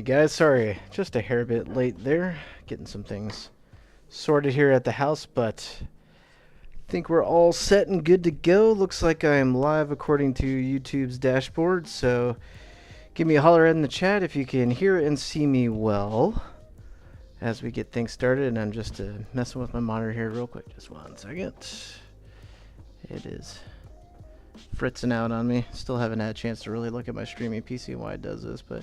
Alright guys, sorry, just a hair bit late there. Getting some things sorted here at the house, but I think we're all set and good to go. Looks like I am live according to YouTube's dashboard, so give me a holler in the chat if you can hear and see me well as we get things started. And I'm just messing with my monitor here real quick, just 1 second. It is fritzing out on me. Still haven't had a chance to really look at my streaming PC and why it does this, but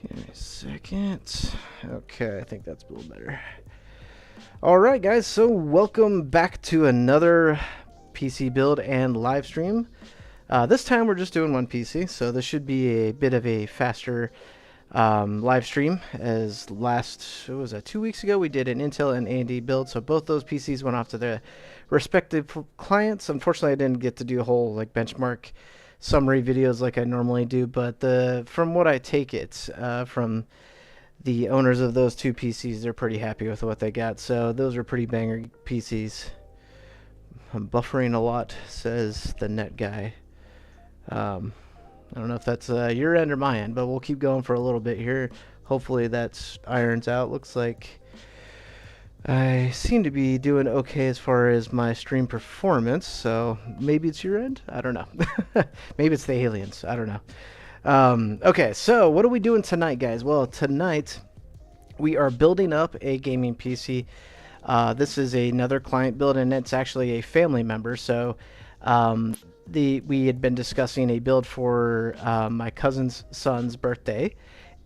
give me a second. Okay, I think that's a little better. Alright guys, so welcome back to another PC build and live stream. This time we're just doing one PC, so this should be a bit of a faster live stream. As last, it was 2 weeks ago, we did an Intel and AMD build, so both those PCs went off to their respective clients. Unfortunately, I didn't get to do a whole benchmark summary videos like I normally do, but from what I take it from the owners of those two PCs, they're pretty happy with what they got. So those are pretty banger PCs. I'm buffering a lot, says the net guy. I don't know if that's your end or my end, but we'll keep going for a little bit here. Hopefully that irons out. Looks like I seem to be doing okay as far as my stream performance, so maybe it's your end? I don't know. Maybe it's the aliens. I don't know. Okay, so what are we doing tonight, guys? Well, tonight we are building up a gaming PC. This is another client build, and it's actually a family member. So we had been discussing a build for my cousin's son's birthday,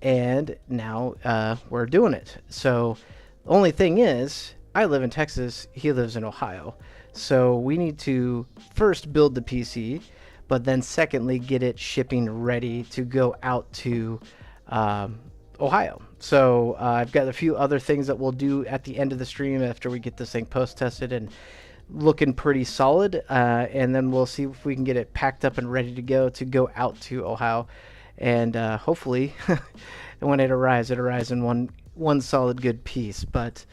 and now we're doing it. So the only thing is, I live in Texas, he lives in Ohio. So we need to first build the PC, but then secondly get it shipping ready to go out to Ohio. So I've got a few other things that we'll do at the end of the stream after we get this thing post tested and looking pretty solid, and then we'll see if we can get it packed up and ready to go out to Ohio, and hopefully when it arrives in one solid good piece. But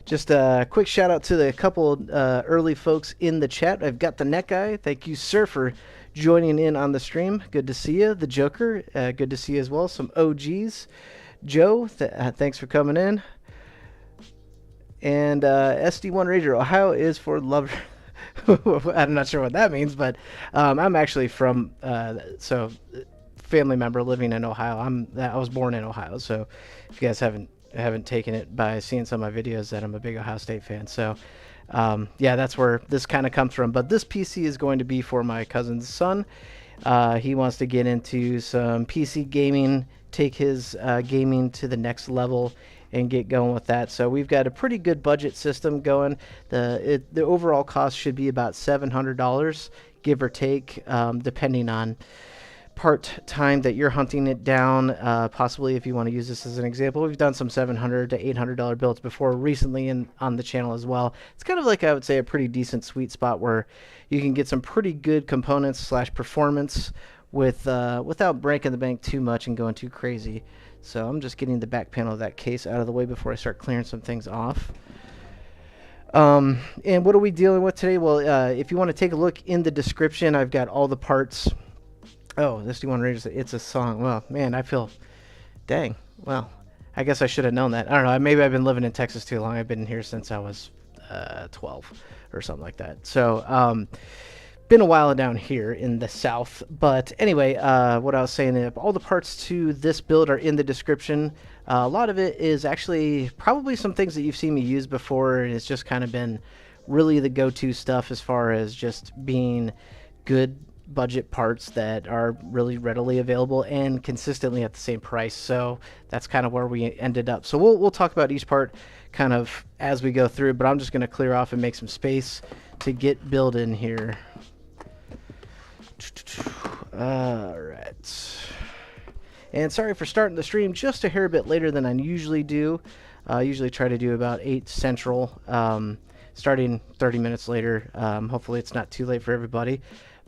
just a quick shout out to the couple early folks in the chat. I've got the net guy. Thank you, sir, for joining in on the stream. Good to see you. The Joker, good to see you as well. Some OGs. Joe, thanks for coming in. And SD1 Rager, Ohio is for lovers. I'm not sure what that means, but I'm actually from so family member living in Ohio. I was born in Ohio, so if you guys haven't taken it by seeing some of my videos, that I'm a big Ohio State fan. So yeah, that's where this kind of comes from. But this PC is going to be for my cousin's son. He wants to get into some PC gaming, take his gaming to the next level, and get going with that. So we've got a pretty good budget system going. The overall cost should be about $700, give or take, depending on part time that you're hunting it down. Possibly, if you want to use this as an example, we've done some $700 to $800 builds before recently on the channel as well. It's kind of like, I would say, a pretty decent sweet spot where you can get some pretty good components / performance with without breaking the bank too much and going too crazy. So I'm just getting the back panel of that case out of the way before I start clearing some things off. And what are we dealing with today? Well, if you want to take a look in the description, I've got all the parts. Oh, this D1 Raiders, it's a song. Well, man, I feel, dang. Well, I guess I should have known that. I don't know. Maybe I've been living in Texas too long. I've been here since I was 12 or something like that. So, been a while down here in the South. But anyway, what I was saying, all the parts to this build are in the description. A lot of it is actually probably some things that you've seen me use before, and it's just kind of been really the go-to stuff as far as just being good budget parts that are really readily available and consistently at the same price. So that's kind of where we ended up. So we'll talk about each part kind of as we go through, but I'm just going to clear off and make some space to get building here. All right. And sorry for starting the stream just a hair bit later than I usually do. I usually try to do about 8 Central, starting 30 minutes later. Hopefully it's not too late for everybody.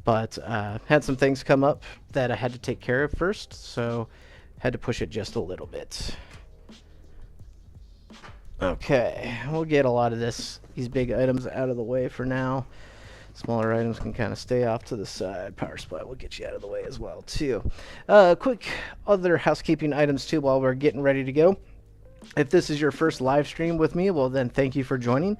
But had some things come up that I had to take care of first, so had to push it just a little bit. Okay, we'll get a lot of these big items out of the way for now. Smaller items can kind of stay off to the side. Power supply will get you out of the way as well too. Quick other housekeeping items too while we're getting ready to go. If this is your first live stream with me, well then thank you for joining.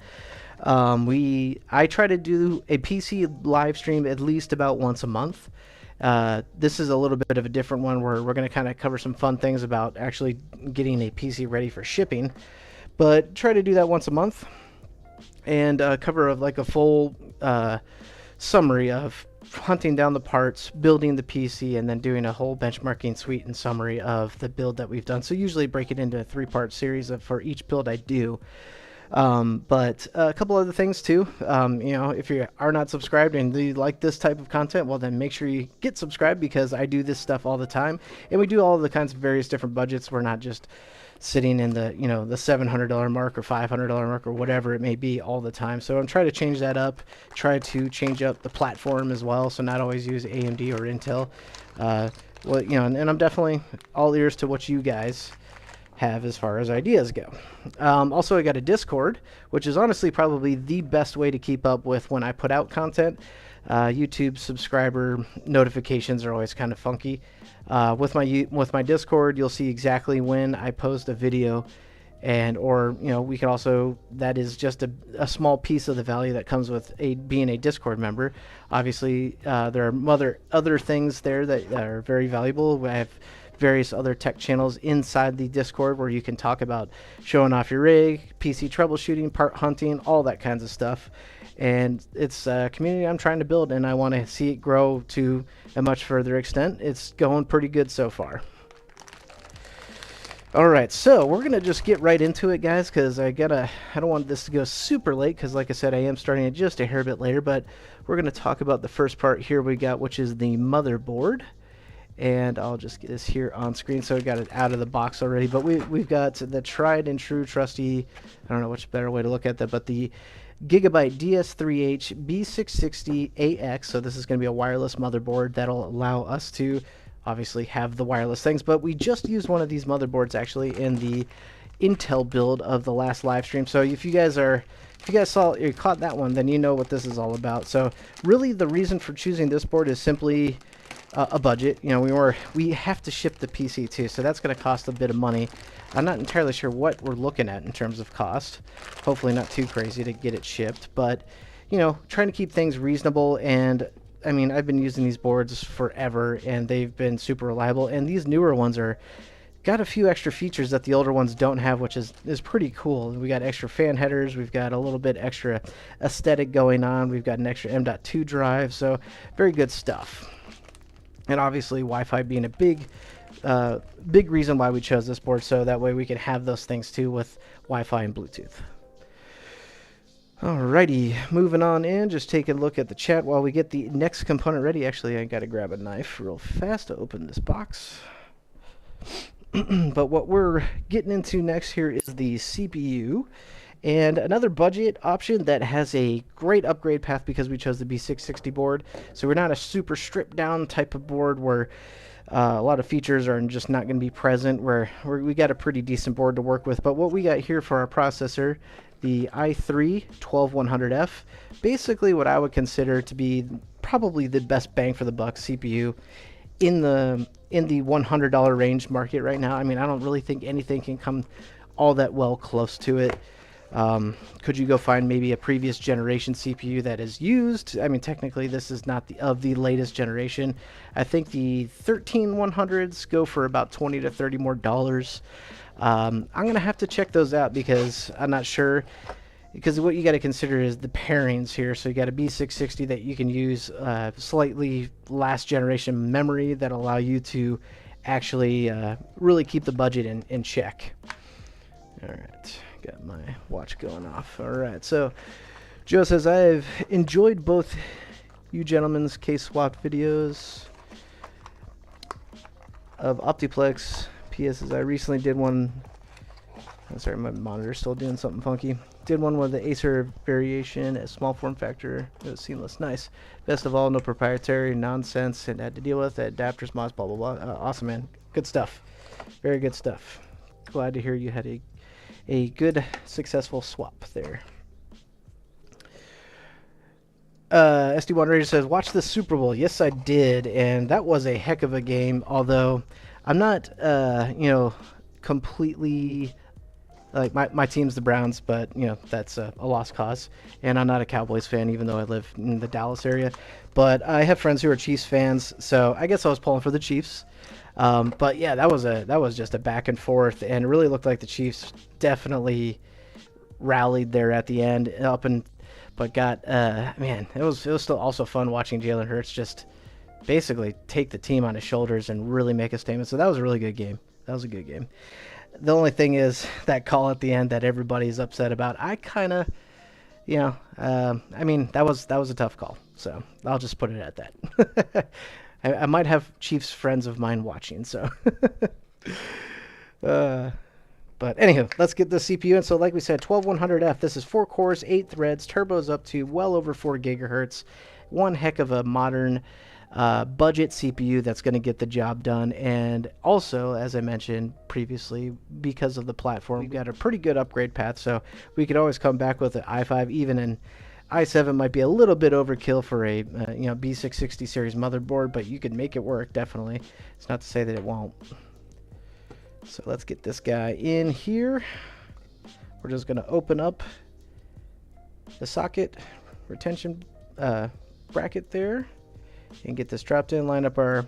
I try to do a PC live stream at least about once a month. This is a little bit of a different one where we're going to kind of cover some fun things about actually getting a PC ready for shipping, but try to do that once a month and cover like a full summary of hunting down the parts, building the PC, and then doing a whole benchmarking suite and summary of the build that we've done. So usually break it into a 3-part series for each build I do. But a couple other things too. If you are not subscribed and you like this type of content, well then make sure you get subscribed, because I do this stuff all the time, and we do all the kinds of various different budgets. We're not just sitting in the the $700 mark or $500 mark or whatever it may be all the time. So I'm trying to change that up. Try to change up the platform as well, so not always use AMD or Intel. And I'm definitely all ears to what you guys have as far as ideas go. Also, I got a Discord, which is honestly probably the best way to keep up with when I put out content. YouTube subscriber notifications are always kind of funky. With my Discord, you'll see exactly when I post a video, we can also, that is just a small piece of the value that comes with being a Discord member. Obviously, there are other things there that are very valuable. I have various other tech channels inside the Discord where you can talk about showing off your rig, PC troubleshooting, part hunting, all that kinds of stuff. And it's a community I'm trying to build, and I want to see it grow to a much further extent. It's going pretty good so far. Alright, so we're gonna just get right into it, guys, because I don't want this to go super late, because like I said, I am starting it just a hair bit later. But we're gonna talk about the first part here we got, which is the motherboard. And I'll just get this here on screen, so we got it out of the box already. But we've got the tried and true trusty, I don't know which better way to look at that, but the Gigabyte DS3H B660AX. So this is going to be a wireless motherboard that'll allow us to obviously have the wireless things. But we just used one of these motherboards actually in the Intel build of the last live stream. So if you guys caught that one, then you know what this is all about. So really the reason for choosing this board is simply a budget. We have to ship the PC too, so that's going to cost a bit of money. I'm not entirely sure what we're looking at in terms of cost. Hopefully not too crazy to get it shipped, but trying to keep things reasonable. And I mean, I've been using these boards forever and they've been super reliable, and these newer ones got a few extra features that the older ones don't have, which is pretty cool. We got extra fan headers, we've got a little bit extra aesthetic going on, we've got an extra M.2 drive, so very good stuff. And obviously Wi-Fi being a big reason why we chose this board, so that way we can have those things too with Wi-Fi and Bluetooth. Alrighty, moving on in, just take a look at the chat while we get the next component ready. Actually, I gotta grab a knife real fast to open this box. But what we're getting into next here is the CPU. And another budget option that has a great upgrade path, because we chose the B660 board. So we're not a super stripped down type of board where a lot of features are just not going to be present. We got a pretty decent board to work with. But what we got here for our processor, the i3-12100F, basically what I would consider to be probably the best bang for the buck CPU in the $100 range market right now. I mean, I don't really think anything can come all that well close to it. Could you go find maybe a previous generation CPU that is used? I mean, technically this is not the latest generation. I think the 13100s go for about $20 to $30 more. I'm gonna have to check those out, because I'm not sure, because what you got to consider is the pairings here. So you got a B660 that you can use slightly last generation memory that allow you to actually really keep the budget in check. All right. Got my watch going off. Alright, so Joe says, I've enjoyed both you gentlemen's case swap videos of Optiplex. P.S. as I recently did one. I'm sorry, my monitor's still doing something funky. Did one with the Acer variation at small form factor. It was seamless. Nice. Best of all, no proprietary nonsense and had to deal with adapters, mods, blah, blah, blah. Awesome, man. Good stuff. Very good stuff. Glad to hear you had a good, successful swap there. SD1 Raider says, watch the Super Bowl. Yes, I did, and that was a heck of a game. Although I'm not, completely like my team's the Browns, but that's a lost cause. And I'm not a Cowboys fan, even though I live in the Dallas area. But I have friends who are Chiefs fans, so I guess I was pulling for the Chiefs. But yeah, that was just a back and forth, and it really looked like the Chiefs definitely rallied there at the end, but got man, it was still also fun watching Jalen Hurts just basically take the team on his shoulders and really make a statement. So that was a really good game. That was a good game. The only thing is that call at the end that everybody's upset about. I kind of, I mean, that was a tough call. So I'll just put it at that. I might have Chiefs friends of mine watching, so. But anywho, let's get the CPU in. So like we said, 12100F. This is 4 cores, 8 threads, turbos up to well over 4 gigahertz. One heck of a modern budget CPU that's going to get the job done. And also, as I mentioned previously, because of the platform, we've got a pretty good upgrade path. So we could always come back with an i5, even an i7 might be a little bit overkill for a B660 series motherboard, but you could make it work, definitely. It's not to say that it won't. So let's get this guy in here. We're just going to open up the socket retention bracket there and get this dropped in. Line up our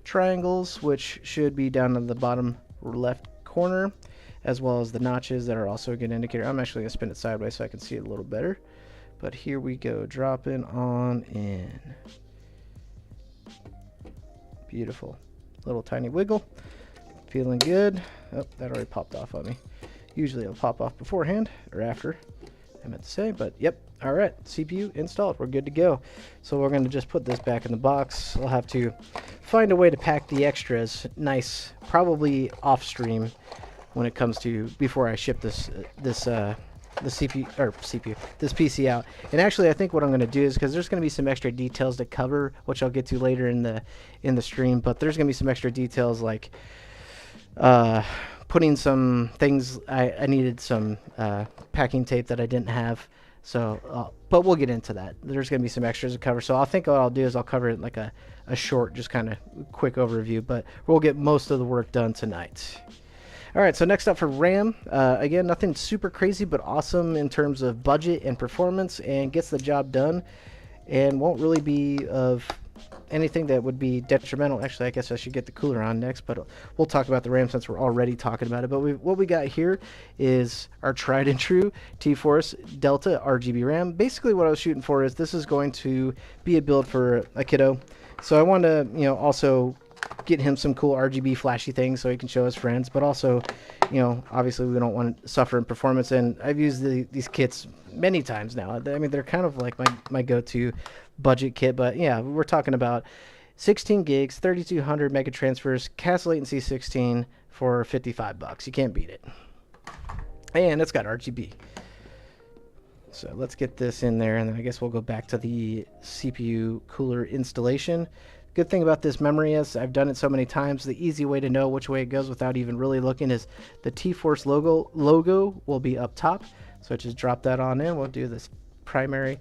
triangles, which should be down in the bottom left corner, as well as the notches that are also a good indicator. I'm actually going to spin it sideways so I can see it a little better. But here we go, dropping on in. Beautiful. Little tiny wiggle. Feeling good. Oh, that already popped off on me. Usually it'll pop off beforehand or after, I meant to say, but yep. All right, CPU installed. We're good to go. So we're going to just put this back in the box. I'll have to find a way to pack the extras nice, probably off stream when it comes to before I ship this this PC out. And actually, I think what I'm going to do is, because there's going to be some extra details to cover, which I'll get to later in the stream. But there's going to be some extra details like putting some things. I needed some packing tape that I didn't have. So, but we'll get into that. There's going to be some extras to cover. So I think what I'll do is I'll cover it like a short, just kind of quick overview. But we'll get most of the work done tonight. All right, so next up for RAM. Again, nothing super crazy, but awesome in terms of budget and performance, and gets the job done, and won't really be of anything that would be detrimental. Actually, I guess I should get the cooler on next, but we'll talk about the RAM since we're already talking about it. But what we got here is our tried and true T-Force Delta RGB RAM. Basically, what I was shooting for is this is going to be a build for a kiddo. So I want to, also get him some cool RGB flashy things so he can show his friends, but also, obviously we don't want to suffer in performance. And I've used these kits many times now. I mean, they're kind of like my go-to budget kit, but yeah, we're talking about 16 gigs, 3200 mega transfers, cast latency 16 for $55. You can't beat it. And it's got RGB. So let's get this in there, and then I guess we'll go back to the CPU cooler installation. Good thing about this memory is I've done it so many times, the easy way to know which way it goes without even really looking is the T-Force logo will be up top. So just drop that on in. We'll do this primary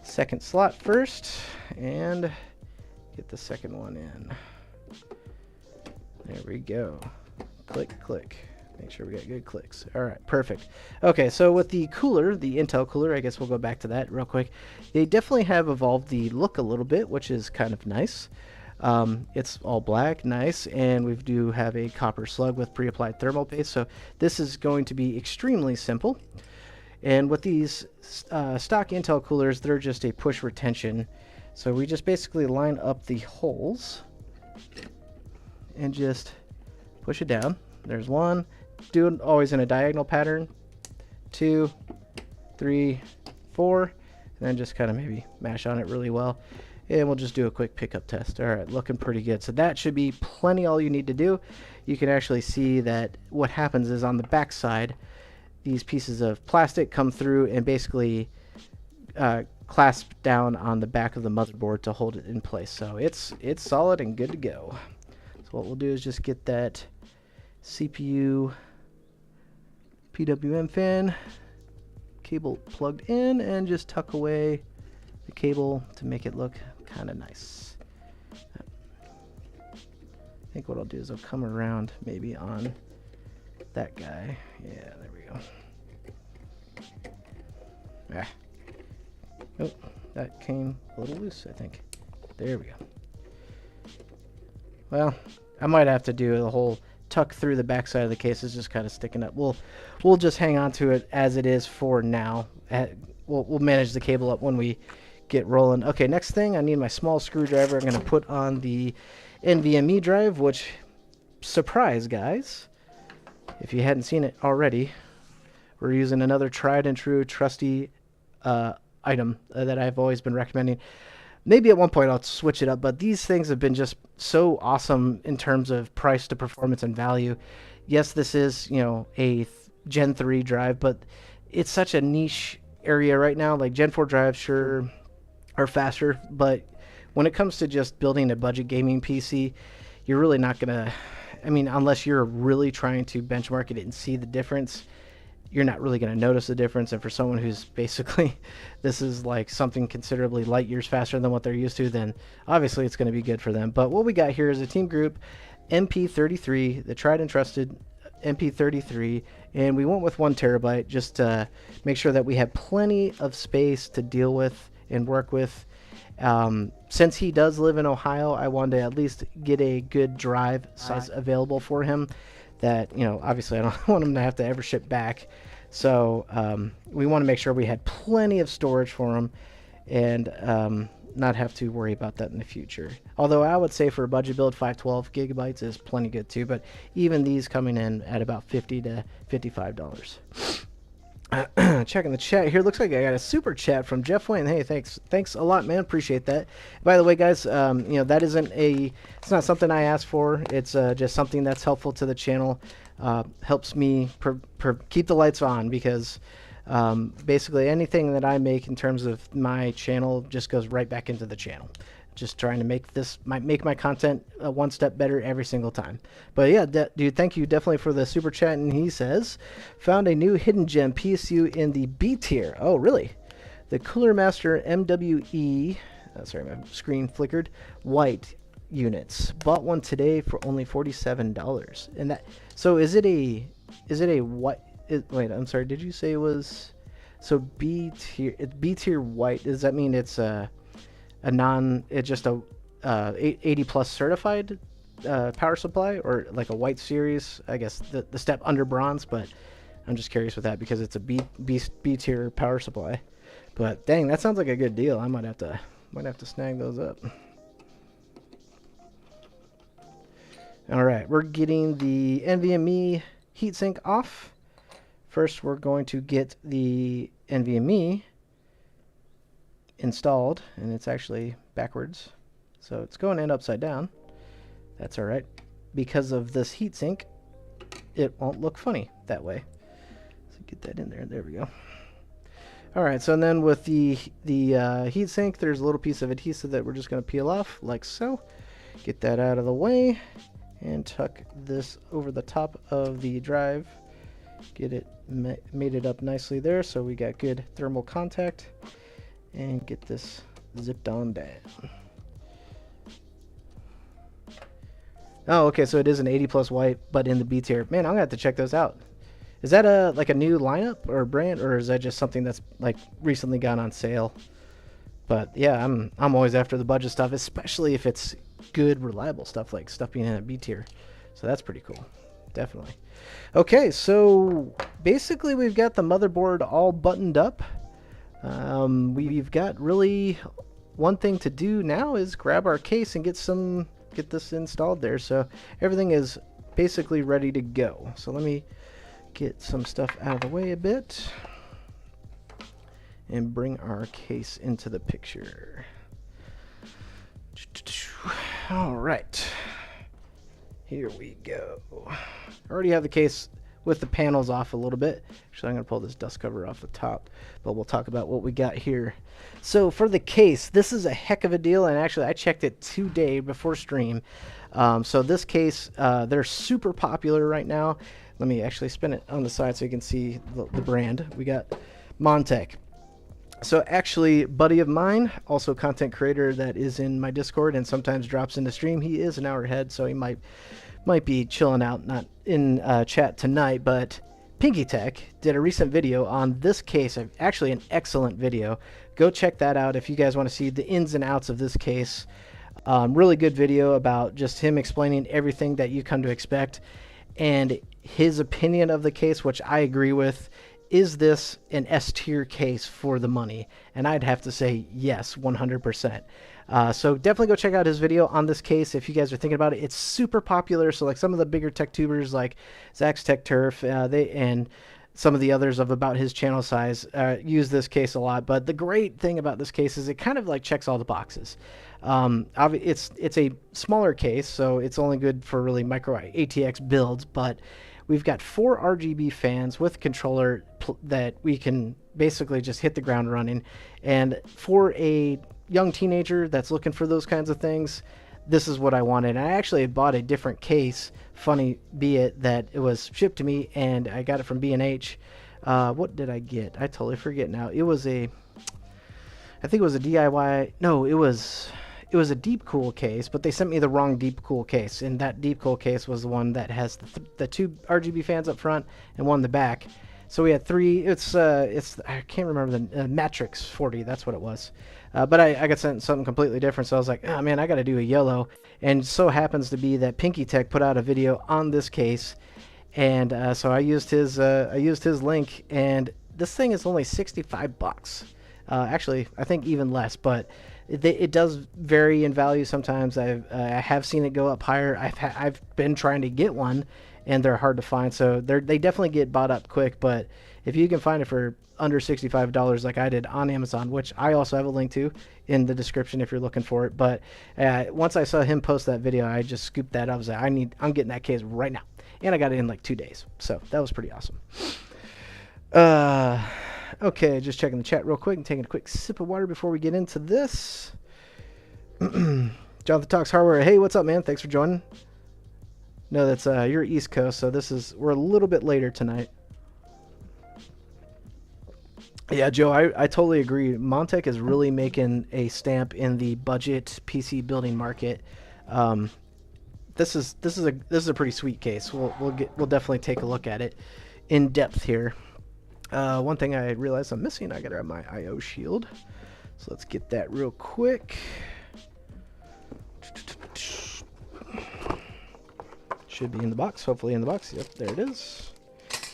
second slot first and get the second one in. There we go. Click, click. Make sure we got good clicks. All right, perfect. Okay, so with the cooler, the Intel cooler, I guess we'll go back to that real quick. They definitely have evolved the look a little bit, which is kind of nice. It's all black, nice, and we do have a copper slug with pre-applied thermal paste, so this is going to be extremely simple. And with these stock Intel coolers, they're just a push retention. So we just basically line up the holes and just push it down. There's one. Do it always in a diagonal pattern. 2, 3, 4. And then just kind of maybe mash on it really well. And we'll just do a quick pickup test. All right, looking pretty good. So that should be plenty all you need to do. You can actually see that what happens is on the back side, these pieces of plastic come through and basically clasp down on the back of the motherboard to hold it in place. So it's solid and good to go. So what we'll do is just get that CPU PWM fan cable plugged in and just tuck away the cable to make it look kind of nice. I think what I'll do is I'll come around maybe on that guy. Yeah, there we go. Ah. Oh, that came a little loose, I think. There we go. Well, I might have to do the whole tuck through the backside of the case. It's just kind of sticking up. We'll just hang on to it as it is for now. We'll manage the cable up when we get rolling. Okay, next thing, I need my small screwdriver. I'm going to put on the NVMe drive, which, surprise, guys, if you hadn't seen it already, we're using another tried and true, trusty item that I've always been recommending. Maybe at one point I'll switch it up, but these things have been just so awesome in terms of price to performance and value. Yes, this is, a Gen 3 drive, but it's such a niche area right now. Like Gen 4 drives sure are faster, but when it comes to just building a budget gaming PC, you're really not gonna, unless you're really trying to benchmark it and see the difference, you're not really going to notice the difference. And for someone who's basically, this is like something considerably light years faster than what they're used to, then obviously it's going to be good for them. But what we got here is a Team Group MP33, the tried and trusted MP33, and we went with 1 terabyte just to make sure that we had plenty of space to deal with and work with. Since he does live in Ohio, I wanted to at least get a good drive size available for him that, obviously I don't want him to have to ever ship back. So we want to make sure we had plenty of storage for him and not have to worry about that in the future. Although I would say for a budget build, 512 gigabytes is plenty good too, but even these coming in at about $50 to $55. Checking the chat here. Looks like I got a super chat from Jeff Wayne. Hey, thanks a lot, man. Appreciate that. By the way, guys, that isn't it's not something I asked for. It's just something that's helpful to the channel. Helps me keep the lights on, because basically anything that I make in terms of my channel just goes right back into the channel. Just trying to make my content one step better every single time. But yeah, dude, thank you definitely for the super chat. And he says, found a new hidden gem PSU in the B tier. Oh, really? The Cooler Master MWE. Sorry, my screen flickered. White units. Bought one today for only $47. And that. So is it a what? Wait, I'm sorry. Did you say it was? So B tier. It's B tier white. Does that mean it's it's just a 80 plus certified power supply, or like a white series? I guess the step under bronze, but I'm just curious with that because it's a B tier power supply. But dang, that sounds like a good deal. I might have to snag those up. All right, we're getting the NVMe heatsink off. First, we're going to get the NVMe installed, and it's actually backwards, so it's going in upside down. That's all right. Because of this heatsink, it won't look funny that way. So get that in there. There we go. All right, so then with the heatsink, there's a little piece of adhesive that we're just going to peel off like so. Get that out of the way and tuck this over the top of the drive. Get it mated up nicely there so we got good thermal contact. And get this zipped on down. Oh, okay, so it is an 80 plus white, but in the B tier. Man, I'm gonna have to check those out. Is that like a new lineup or a brand, or is that just something that's like recently gone on sale? But yeah, I'm always after the budget stuff, especially if it's good, reliable stuff, like stuff being in a B tier. So that's pretty cool, definitely. Okay, so basically we've got the motherboard all buttoned up. We've got really one thing to do now is grab our case and get this installed there. So everything is basically ready to go. So let me get some stuff out of the way a bit and bring our case into the picture. All right, here we go. I already have the case with the panels off a little bit. Actually, I'm going to pull this dust cover off the top, but we'll talk about what we got here. So for the case, this is a heck of a deal, and actually I checked it today before stream. So this case, they're super popular right now. Let me actually spin it on the side so you can see the brand. We got Montech. So actually, buddy of mine, also content creator that is in my Discord and sometimes drops into stream. He is an hour ahead, so he might be chilling out, not in chat tonight. But Pinky Tech did a recent video on this case, actually an excellent video. Go check that out if you guys want to see the ins and outs of this case. Really good video about just him explaining everything that you come to expect and his opinion of the case, which I agree with. Is this an S tier case for the money? And I'd have to say yes, 100%. So definitely go check out his video on this case if you guys are thinking about it. It's super popular. So like some of the bigger tech tubers like Zach's Tech Turf, and some of the others of about his channel size use this case a lot. But the great thing about this case is it kind of like checks all the boxes. It's a smaller case, so it's only good for really micro ATX builds, but we've got 4 RGB fans with controller that we can basically just hit the ground running. And for a young teenager that's looking for those kinds of things, this is what I wanted. And I actually bought a different case, funny be it, that it was shipped to me, and I got it from B&H. What did I get? I totally forget now. It was I think it was a DIY. No, it was a deep cool case, but they sent me the wrong deep cool case, and that deep cool case was the one that has the 2 RGB fans up front and one in the back. So we had 3. It's I can't remember the Matrix 40. That's what it was. But I got sent something completely different. So I was like, oh man, I got to do a yellow. And so happens to be that Pinky Tech put out a video on this case, and so I used his link, and this thing is only $65. Actually, I think even less, but it does vary in value sometimes. I have seen it go up higher. I've been trying to get one, and they're hard to find. So they definitely get bought up quick. But if you can find it for under $65 like I did on Amazon, which I also have a link to in the description if you're looking for it. But once I saw him post that video, I just scooped that up. I was like, I'm getting that case right now, and I got it in like 2 days. So that was pretty awesome. Okay, just checking the chat real quick and taking a quick sip of water before we get into this. Jonathan Talks Hardware. Hey, what's up, man? Thanks for joining. No, that's you're East Coast, so we're a little bit later tonight. Yeah, Joe, I totally agree. Montech is really making a stamp in the budget PC building market. This is a pretty sweet case. We'll definitely take a look at it in depth here. One thing I realized I'm missing, I gotta grab my IO shield. So let's get that real quick. Should be in the box, hopefully in the box. Yep, there it is.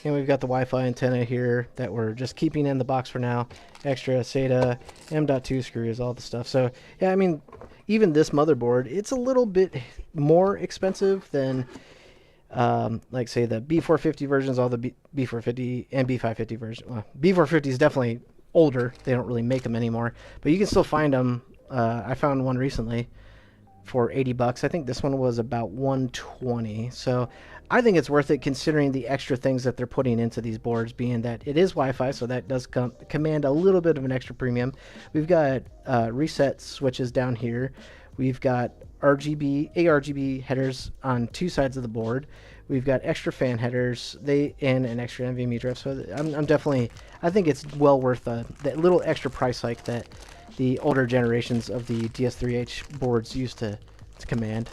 And we've got the Wi-Fi antenna here that we're just keeping in the box for now. Extra SATA, M.2 screws, all the stuff. So yeah, I mean, even this motherboard, it's a little bit more expensive than like say the B450 versions, all the B450 and B550 version. Well, B450 is definitely older. They don't really make them anymore, but you can still find them. I found one recently for $80. I think this one was about $120. So I think it's worth it considering the extra things that they're putting into these boards, being that it is Wi-Fi, so that does command a little bit of an extra premium. We've got reset switches down here. We've got ARGB headers on 2 sides of the board. We've got extra fan headers, and an extra NVMe drive. So I think it's well worth that little extra price hike that the older generations of the DS3H boards used to command.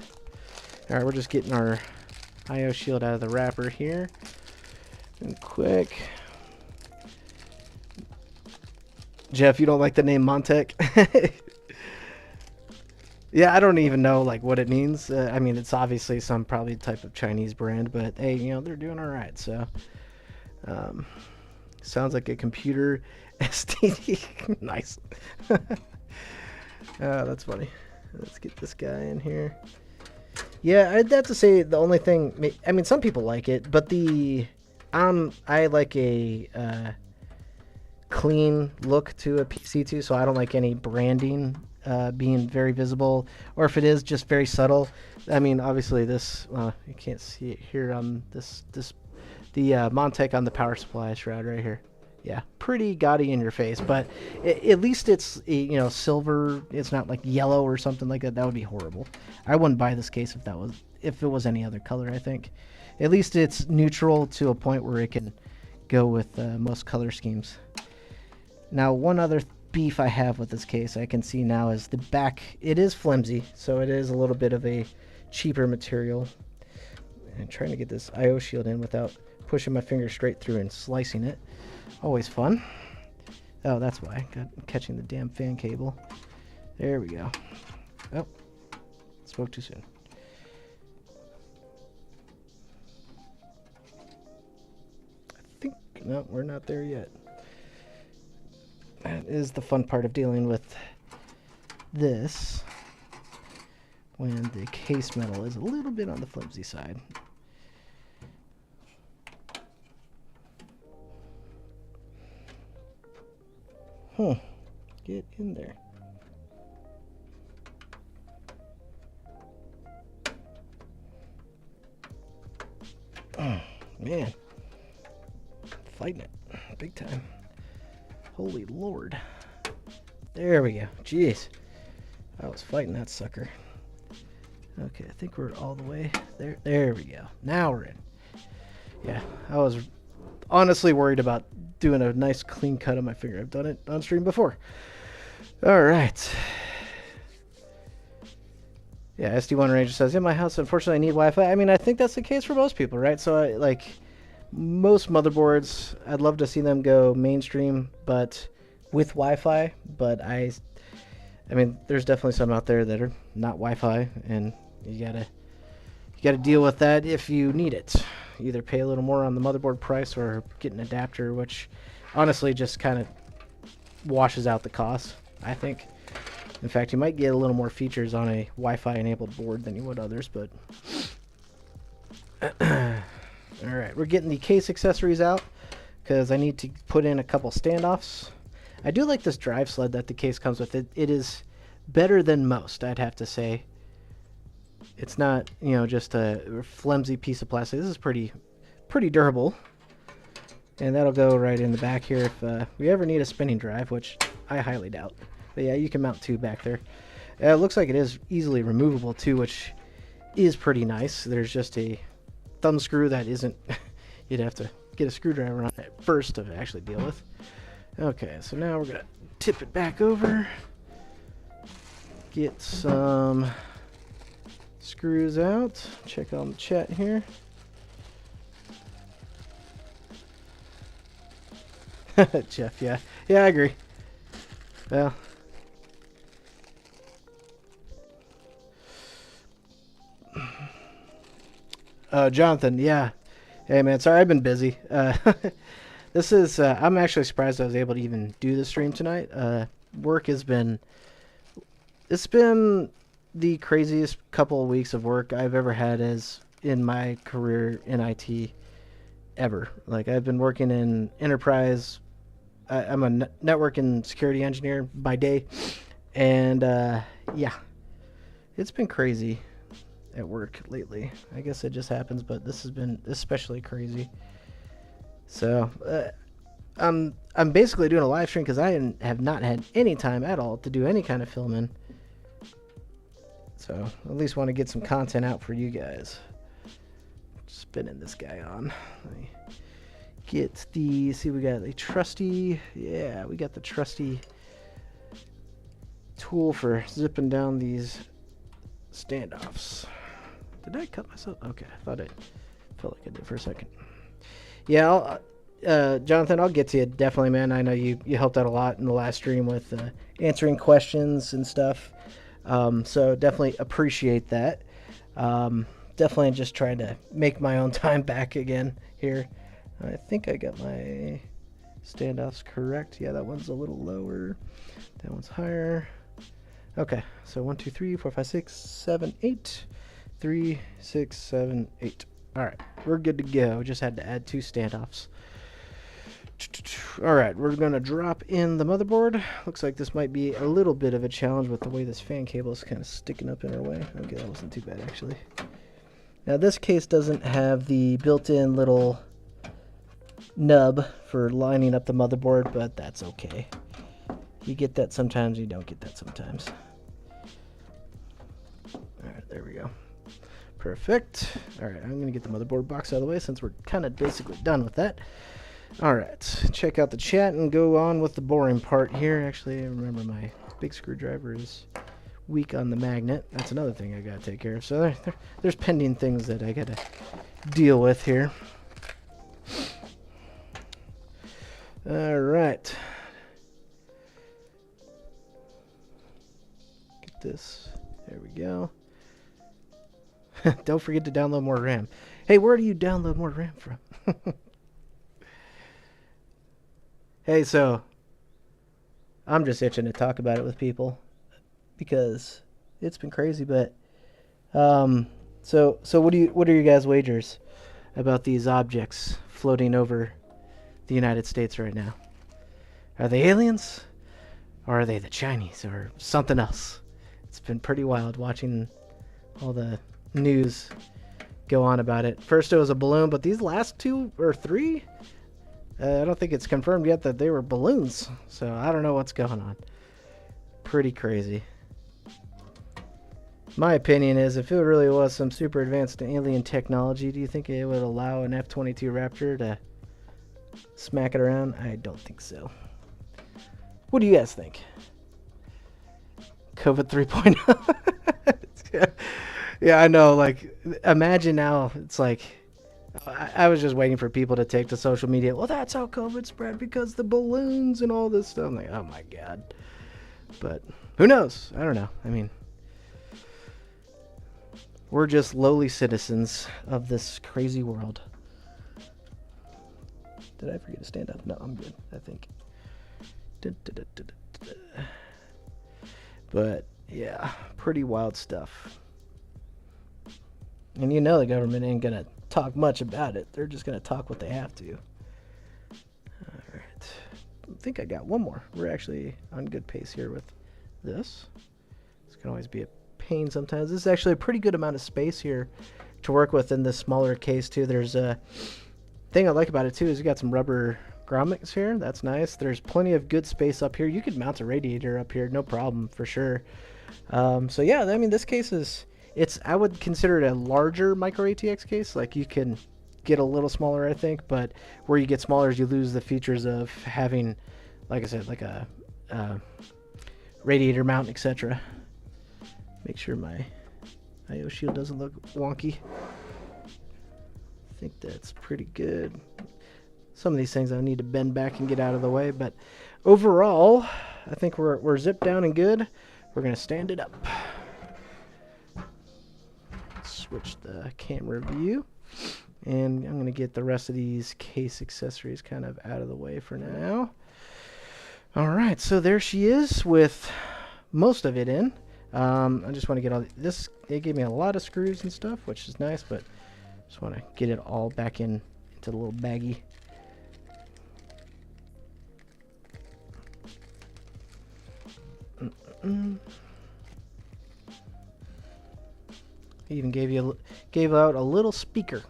All right, we're just getting our IO shield out of the wrapper here. And quick. Jeff, you don't like the name Montech? Yeah, I don't even know like what it means. I mean, it's obviously some probably type of Chinese brand, but hey, you know, they're doing all right. So, sounds like a computer STD. Nice. Oh, that's funny. Let's get this guy in here. Yeah, I'd have to say the only thing. I mean, some people like it, but I like a clean look to a PC too, so I don't like any branding being very visible, or if it is just very subtle. I mean, obviously this you can't see it here on the Montech on the power supply shroud right here. Yeah, pretty gaudy in your face, but at least it's, you know, silver. It's not like yellow or something like that. That would be horrible. I wouldn't buy this case if it was any other color. I think at least it's neutral to a point where it can go with most color schemes. Now, one other beef I have with this case, I can see now, is the back. It is flimsy, so it is a little bit of a cheaper material. And trying to get this I/O shield in without pushing my finger straight through and slicing it. Always fun. Oh, that's why. Catching the damn fan cable. There we go. Oh, spoke too soon. I think, no, we're not there yet. That is the fun part of dealing with this, when the case metal is a little bit on the flimsy side. Get in there. Oh, man. Fighting it. Big time. Holy Lord. There we go. Jeez. I was fighting that sucker. Okay, I think we're all the way there. There we go. Now we're in. Yeah, I was honestly worried about doing a nice clean cut of my finger. I've done it on stream before. All right. Yeah, SD1 Ranger says, in my house, unfortunately, I need Wi-Fi. I mean, I think that's the case for most people, right? So, like, most motherboards, I'd love to see them go mainstream, but with Wi-Fi. But I mean, there's definitely some out there that are not Wi-Fi, and you gotta deal with that if you need it. Either pay a little more on the motherboard price or get an adapter, which honestly just kind of washes out the cost, I think. In fact, you might get a little more features on a Wi-Fi enabled board than you would others, but alright, we're getting the case accessories out because I need to put in a couple standoffs. I do like this drive sled that the case comes with. It is better than most, I'd have to say. It's not, you know, just a flimsy piece of plastic. This is pretty durable. And that'll go right in the back here if we ever need a spinning drive, which I highly doubt. But yeah, you can mount two back there. It looks like it is easily removable too, which is pretty nice. There's just a thumb screw that isn't... You'd have to get a screwdriver on it first to actually deal with. Okay, so now we're going to tip it back over. Get some screws out. Check on the chat here. Jeff, yeah. Yeah, I agree. Well... Jonathan, yeah. Hey, man, sorry, I've been busy. This is, I'm actually surprised I was able to even do the stream tonight. Work has been, it's been the craziest couple of weeks of work I've ever had as in my career in IT ever. Like, I've been working in enterprise. I'm a network and security engineer by day. And, yeah, it's been crazy at work lately. I guess it just happens, but this has been especially crazy. So I'm basically doing a live stream because I have not had any time at all to do any kind of filming. So at least want to get some content out for you guys. Spinning this guy on. Let me get the, see, we got the trusty, yeah, we got the trusty tool for zipping down these standoffs. Did I cut myself? Okay, I thought I felt like I did for a second. Yeah, Jonathan, I'll get to you, definitely, man. I know you helped out a lot in the last stream with answering questions and stuff. So definitely appreciate that. Definitely just trying to make my own time back again here. I think I got my standoffs correct. Yeah, that one's a little lower. That one's higher. Okay, so 1, 2, 3, 4, 5, 6, 7, 8. 3, 6, 7, 8. Alright, we're good to go. Just had to add 2 standoffs. Alright, we're going to drop in the motherboard. Looks like this might be a little bit of a challenge with the way this fan cable is kind of sticking up in our way. Okay, that wasn't too bad, actually. Now, this case doesn't have the built-in little nub for lining up the motherboard, but that's okay. You get that sometimes, you don't get that sometimes. Alright, there we go. Perfect. Alright, I'm going to get the motherboard box out of the way since we're kind of basically done with that. All right, check out the chat and go on with the boring part here. Actually, remember my big screwdriver is weak on the magnet. That's another thing I gotta take care of. So there's pending things that I gotta deal with here. All right. Get this. There we go. Don't forget to download more RAM. Hey, where do you download more RAM from? Hey, so I'm just itching to talk about it with people because it's been crazy. But so what are your guys' wagers about these objects floating over the United States right now? Are they aliens, or are they the Chinese, or something else? It's been pretty wild watching all the news go on about it. First it was a balloon, but these last 2 or 3. I don't think it's confirmed yet that they were balloons, so I don't know what's going on. Pretty crazy. My opinion is, if it really was some super advanced alien technology, do you think it would allow an F-22 Raptor to smack it around? I don't think so. What do you guys think? COVID 3.0? Yeah, I know. Like, imagine now, it's like, I was just waiting for people to take to social media. Well, that's how COVID spread, because the balloons and all this stuff. I'm like, oh my God. But who knows? I don't know. I mean, we're just lowly citizens of this crazy world. Did I forget to stand up? No, I'm good, I think. But yeah, pretty wild stuff. And you know the government ain't gonna talk much about it. They're just gonna talk what they have to. Alright. I think I got one more. We're actually on good pace here with this. This can always be a pain sometimes. This is actually a pretty good amount of space here to work with in this smaller case too. There's a thing I like about it too is you got some rubber grommets here. That's nice. There's plenty of good space up here. You could mount a radiator up here, no problem, for sure. So yeah, I mean, this case is, I would consider it a larger micro ATX case. Like, you can get a little smaller, I think, but where you get smaller is you lose the features of having, like I said, like a radiator mount, etc. Make sure my IO shield doesn't look wonky. I think that's pretty good. Some of these things I need to bend back and get out of the way, but overall, I think we're zipped down and good. We're gonna stand it up. Switch the camera view, and I'm gonna get the rest of these case accessories kind of out of the way for now. All right, so there she is with most of it in. I just want to get all this. They gave me a lot of screws and stuff, which is nice, but just want to get it all back into the little baggie. He even gave out a little speaker.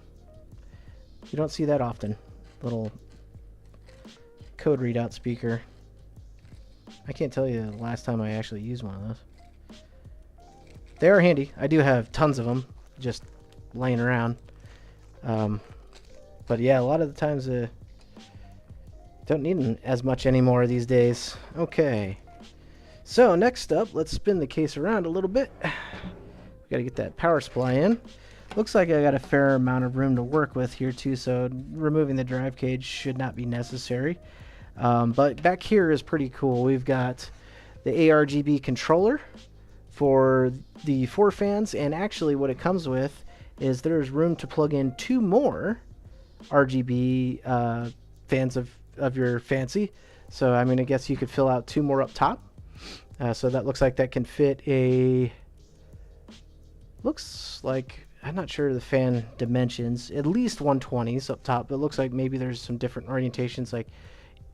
You don't see that often. Little code readout speaker. I can't tell you the last time I actually used one of those. They are handy. I do have tons of them just laying around. But yeah, a lot of the times don't need them as much anymore these days. Okay. So next up, let's spin the case around a little bit. We gotta get that power supply in. Looks like I got a fair amount of room to work with here too, so removing the drive cage should not be necessary. But back here is pretty cool. We've got the ARGB controller for the 4 fans, and actually what it comes with is there's room to plug in 2 more RGB fans of your fancy. So I mean, I guess you could fill out 2 more up top. So that looks like that can fit looks like, I'm not sure the fan dimensions, at least 120s up top, but it looks like maybe there's some different orientations. Like,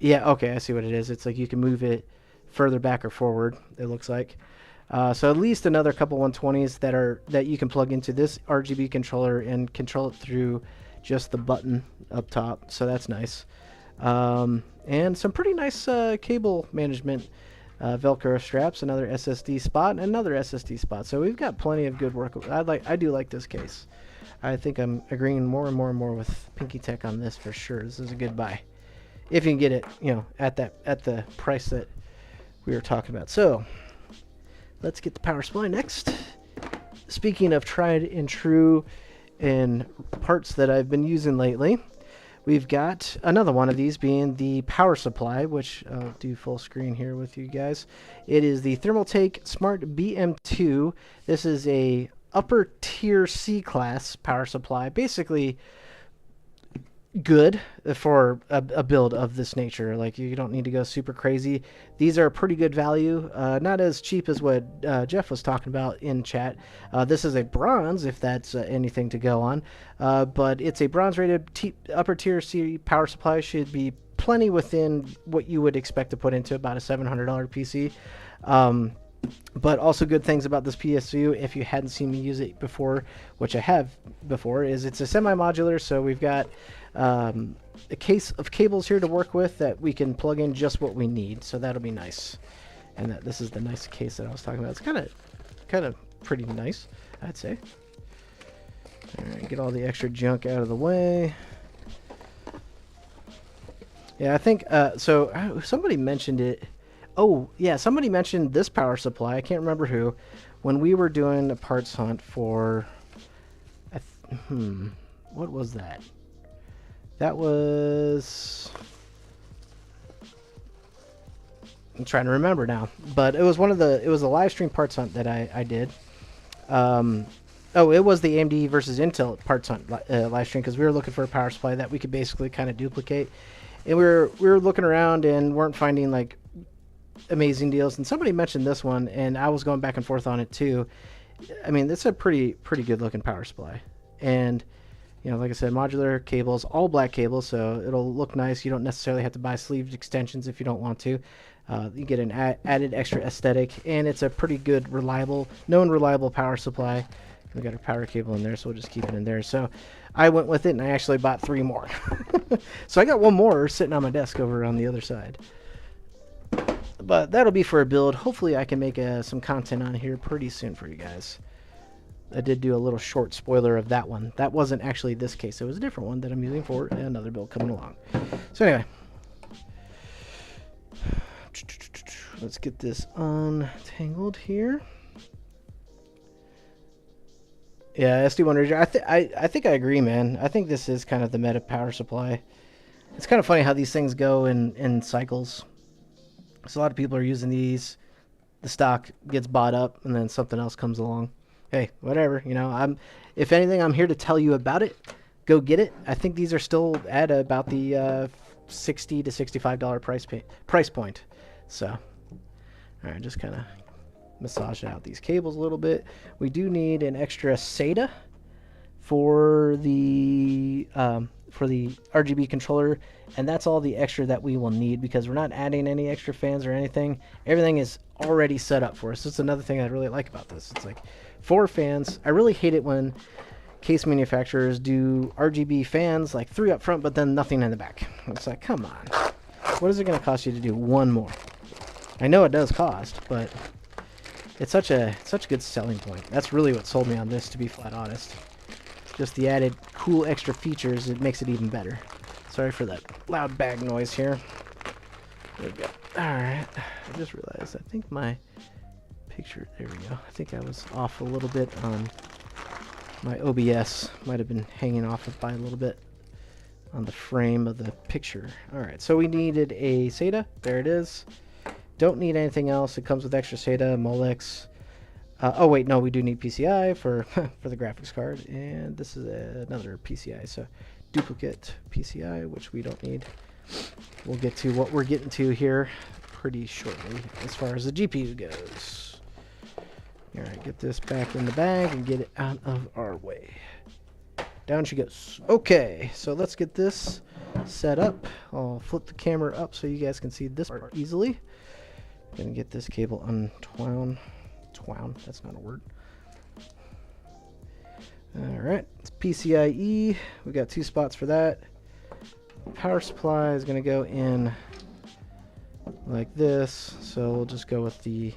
yeah, okay, I see what it is. It's like you can move it further back or forward, it looks like. So at least another couple 120s that you can plug into this RGB controller and control it through just the button up top. So that's nice. And some pretty nice cable management. Velcro straps, another SSD spot, and another SSD spot. So we've got plenty of good work. I do like this case. I think I'm agreeing more and more with Pinky Tech on this for sure. This is a good buy. if you can get it, you know, at the price that we were talking about. So let's get the power supply next. Speaking of tried and true and parts that I've been using lately, we've got another one of these being the power supply, which I'll do full screen here with you guys. It is the Thermaltake Smart BM2. This is a upper tier C class power supply, basically good for a build of this nature. Like, you don't need to go super crazy. These are pretty good value, not as cheap as what Jeff was talking about in chat. This is a bronze, if that's anything to go on, but it's a bronze rated upper tier C power supply. Should be plenty within what you would expect to put into about a $700 PC. But also good things about this PSU, if you hadn't seen me use it before, which I have before, is it's a semi-modular. So we've got a case of cables here to work with that we can plug in just what we need. So that'll be nice. And this is the nice case that I was talking about. It's kind of pretty nice, I'd say. All right, get all the extra junk out of the way. Yeah, I think so. Somebody mentioned it. Oh, yeah, somebody mentioned this power supply. I can't remember who. When we were doing a parts hunt for... what was that? That was... I'm trying to remember now. But it was it was a live stream parts hunt that I did. Oh, it was the AMD versus Intel parts hunt live stream, because we were looking for a power supply that we could basically kind of duplicate. And we were looking around and weren't finding, like, amazing deals, and somebody mentioned this one, and I was going back and forth on it too. I mean, it's a pretty good looking power supply, and you know, like I said, modular cables, all black cables, so it'll look nice. You don't necessarily have to buy sleeved extensions if you don't want to. You get an added extra aesthetic, and it's a pretty good, known reliable power supply. We got our power cable in there, so we'll just keep it in there. So I went with it, and I actually bought 3 more. So I got 1 more sitting on my desk over on the other side. But that'll be for a build. Hopefully I can make some content on here pretty soon for you guys. I did do a little short spoiler of that one. That wasn't actually this case. It was a different one that I'm using for another build coming along. So anyway, let's get this untangled here. Yeah, SD1 I think I agree, man. I think this is kind of the meta power supply. It's kind of funny how these things go in cycles. So a lot of people are using these. The stock gets bought up, and then something else comes along. Hey, whatever, you know. If anything, I'm here to tell you about it. Go get it. I think these are still at about the $60 to $65 price point. So, all right, just kind of massage out these cables a little bit. We do need an extra SATA for the RGB controller, and that's all the extra that we will need, because we're not adding any extra fans or anything. Everything is already set up for us. That's another thing I really like about this. It's like 4 fans. I really hate it when case manufacturers do RGB fans, like 3 up front, but then nothing in the back. It's like, come on. What is it going to cost you to do 1 more? I know it does cost, but it's such a good selling point. That's really what sold me on this, to be flat honest. Just the added cool extra features, it makes it even better. Sorry for that loud bag noise here. There we go. Alright, I just realized, I think my picture, there we go. I think I was off a little bit on my OBS. Might have been hanging off by a little bit on the frame of the picture. Alright, so we needed a SATA. There it is. Don't need anything else. It comes with extra SATA, Molex. Oh wait, no, we do need PCI for for the graphics card, and this is another PCI, so duplicate PCI, which we don't need. We'll get to what we're getting to here pretty shortly as far as the GPU goes. All right, get this back in the bag and get it out of our way. Down she goes. Okay, so let's get this set up. I'll flip the camera up so you guys can see this part easily. Gonna get this cable untwound. That's not a word. Alright, it's PCIe. We got 2 spots for that. Power supply is going to go in like this, so we'll just go with the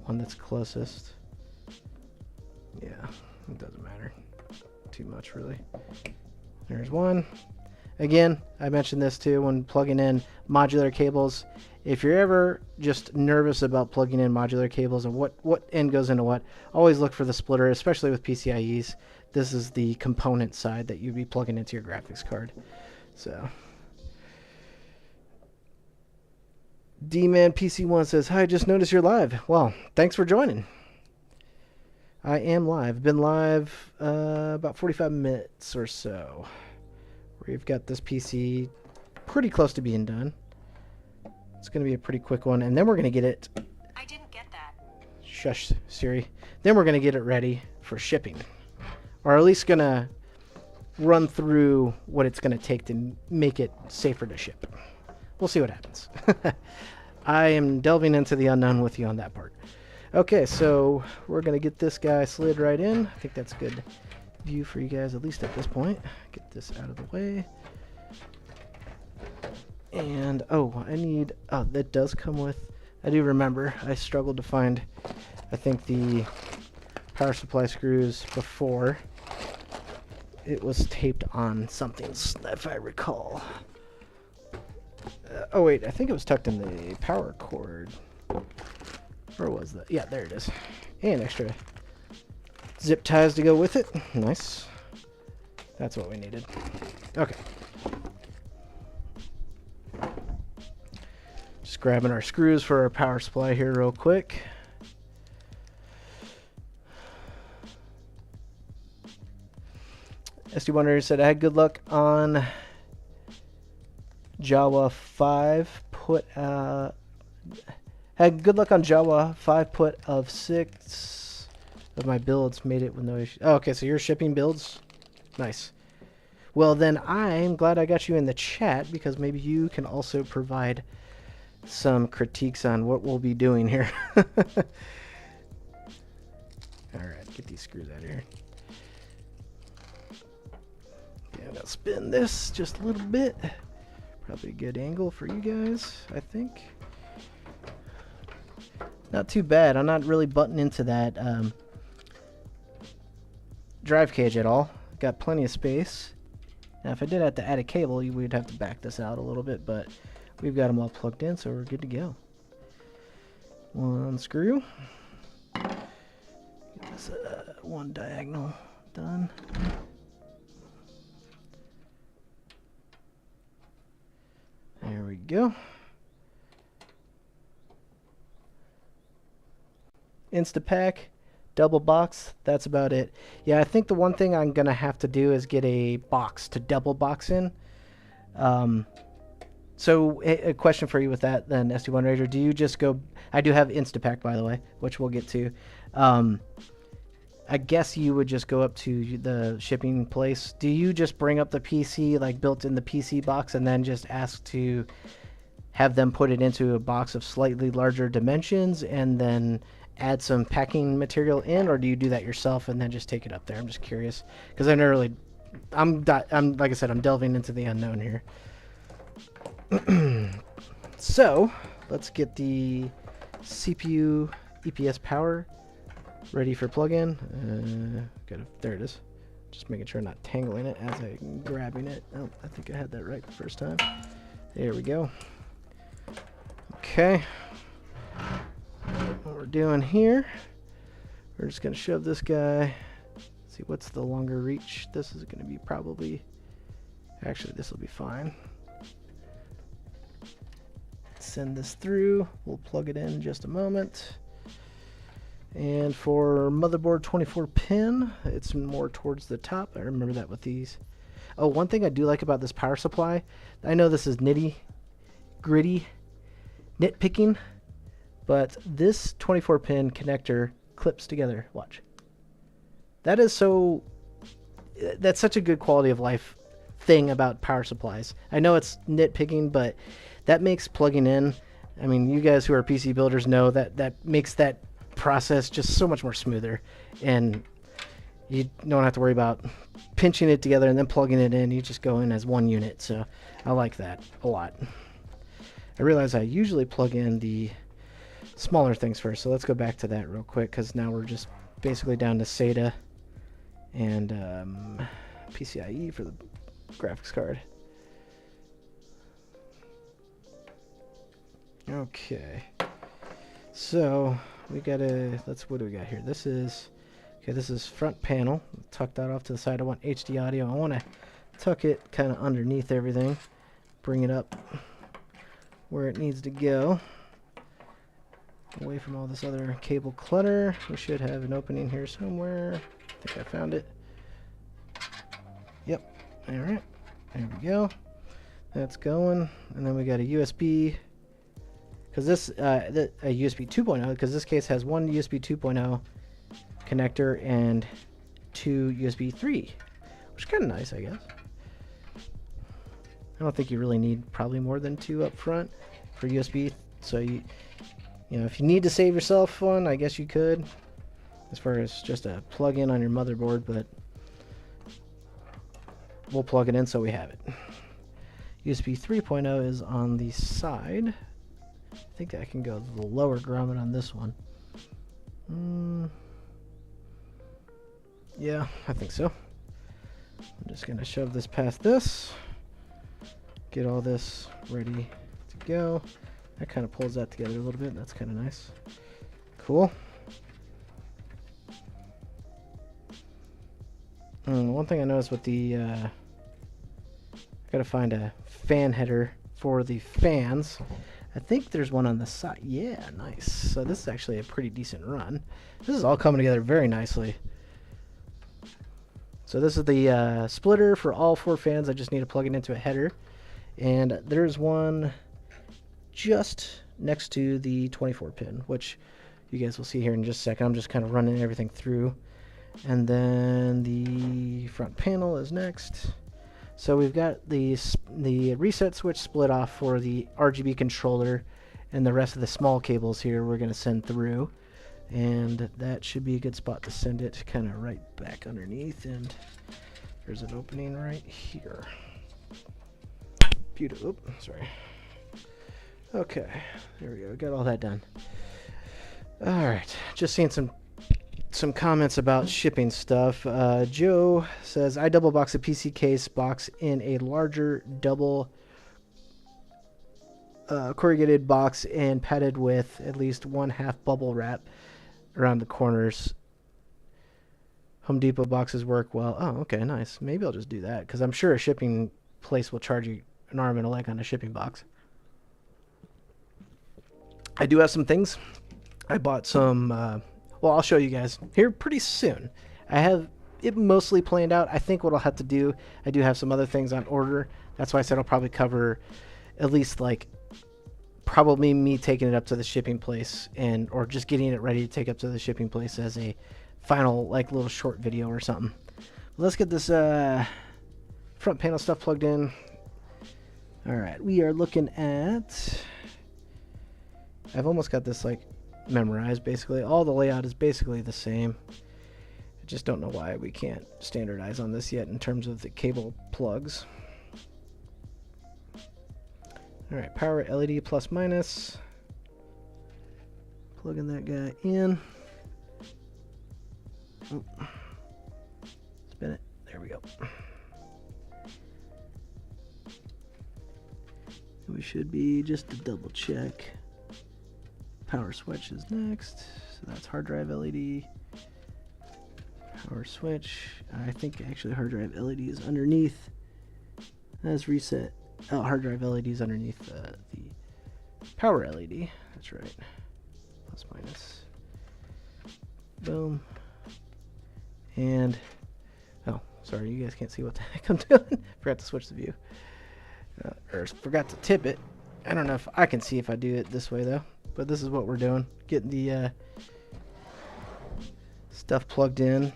one that's closest. Yeah, it doesn't matter too much really. There's one. Again, I mentioned this too when plugging in modular cables. If you're ever just nervous about plugging in modular cables and what end goes into what, always look for the splitter, especially with PCIEs. This is the component side that you'd be plugging into your graphics card. So, D-Man PC1 says, "Hi, just noticed you're live." Well, thanks for joining. I am live. Been live about 45 minutes or so. We've got this PC pretty close to being done. It's going to be a pretty quick one, and then we're going to get it... I didn't get that. Shush, Siri. Then we're going to get it ready for shipping. Or at least going to run through what it's going to take to make it safer to ship. We'll see what happens. I am delving into the unknown with you on that part. Okay, so we're going to get this guy slid right in. I think that's a good view for you guys, at least at this point. Get this out of the way. And, that does come with, I do remember, I struggled to find, I think, the power supply screws before. It was taped on something, if I recall. Oh wait, I think it was tucked in the power cord. Where was that? Yeah, there it is. And extra zip ties to go with it. Nice. That's what we needed. Okay. Just grabbing our screws for our power supply here real quick. SD1er said, "I had good luck on Jawa 5 put had good luck on Jawa 5 put of 6 of my builds, made it with no issue." Oh, okay, so you're shipping builds? Nice. Well, then I'm glad I got you in the chat, because maybe you can also provide some critiques on what we'll be doing here. Alright, get these screws out of here. Okay, I'm gonna spin this just a little bit. Probably a good angle for you guys, I think. Not too bad. I'm not really butting into that drive cage at all. Got plenty of space. Now, if I did have to add a cable, we'd have to back this out a little bit, but we've got them all plugged in, so we're good to go. One screw. Get this one diagonal done. There we go. Instapack, double box, that's about it. Yeah, I think the one thing I'm going to have to do is get a box to double box in. So a question for you with that then, SD1 Rager, do you just go... I do have Instapack, by the way, which we'll get to. I guess you would just go up to the shipping place. Do you just bring up the PC, like built in the PC box, and then just ask to have them put it into a box of slightly larger dimensions and then add some packing material in, or do you do that yourself and then just take it up there? I'm just curious, because I never really... I'm like I said, I'm delving into the unknown here. So let's get the CPU EPS power ready for plug-in. There it is. Just making sure I'm not tangling it as I'm grabbing it. Oh, I think I had that right the first time. There we go. Okay. What we're doing here, we're just going to shove this guy. See, what's the longer reach? This is going to be probably... Actually, this will be fine. Send this through. We'll plug it in just a moment. And for motherboard 24 pin, it's more towards the top. I remember that with these. Oh, one thing I do like about this power supply, I know this is nitty-gritty nitpicking, but this 24 pin connector clips together. Watch. That is so... That's such a good quality of life thing about power supplies. I know it's nitpicking, but that makes plugging in... I mean, you guys who are PC builders know that makes that process just so much more smoother, and you don't have to worry about pinching it together and then plugging it in. You just go in as one unit, so I like that a lot. I realize I usually plug in the smaller things first, so let's go back to that real quick, because now we're just basically down to SATA and PCIe for the graphics card. Okay. So we got a, what do we got here? This is, okay, this is front panel. Tuck that off to the side. I want HD audio. I want to tuck it kind of underneath everything. Bring it up where it needs to go. Away from all this other cable clutter. We should have an opening here somewhere. I think I found it. Yep. Alright. There we go. That's going. And then we got a USB. Because this, a USB 2.0, because this case has one USB 2.0 connector and two USB 3. Which is kind of nice, I guess. I don't think you really need probably more than two up front for USB. So you know, if you need to save yourself one, I guess you could, as far as just a plug-in on your motherboard, but we'll plug it in so we have it. USB 3.0 is on the side. I think I can go the lower grommet on this one. Yeah, I think so. I'm just going to shove this past this. Get all this ready to go. That kind of pulls that together a little bit. That's kind of nice. Cool. One thing I noticed with the... I gotta find a fan header for the fans. I think there's one on the side. Yeah, nice. So this is actually a pretty decent run. This is all coming together very nicely. So this is the splitter for all 4 fans. I just need to plug it into a header. And there's one just next to the 24 pin, which you guys will see here in just a second. I'm just kind of running everything through. And then the front panel is next. So we've got the reset switch split off for the RGB controller, and the rest of the small cables here we're going to send through. And that should be a good spot to send it, kind of right back underneath. And there's an opening right here. Beautiful. Oops, sorry. Okay, there we go. Got all that done. All right, just seeing some comments about shipping stuff. Joe says, I double box a PC case box in a larger double corrugated box and padded with at least 1/2 bubble wrap around the corners. Home Depot boxes work well. Oh, okay, nice. Maybe I'll just do that, because I'm sure a shipping place will charge you an arm and a leg on a shipping box. I do have some things. I bought some, well, I'll show you guys here pretty soon. I have it mostly planned out. I think what I'll have to do, I do have some other things on order. That's why I said I'll probably cover at least like probably me taking it up to the shipping place, and or just getting it ready to take up to the shipping place as a final like little short video or something. Let's get this front panel stuff plugged in. All right, we are looking at, I've almost got this like memorized. Basically all the layout is basically the same. I just don't know why we can't standardize on this yet in terms of the cable plugs. All right, power LED plus minus, plugging that guy in. Oh. Spin it, there we go. We should be, just to double check, power switch is next. So that's hard drive LED. Power switch. I think actually hard drive LED is underneath. That's reset. Oh, hard drive LED is underneath the power LED. That's right. Plus minus. Boom. And, oh, sorry, you guys can't see what the heck I'm doing. Forgot to switch the view. Or forgot to tip it. I don't know if I can see if I do it this way though. But this is what we're doing. Getting the stuff plugged in.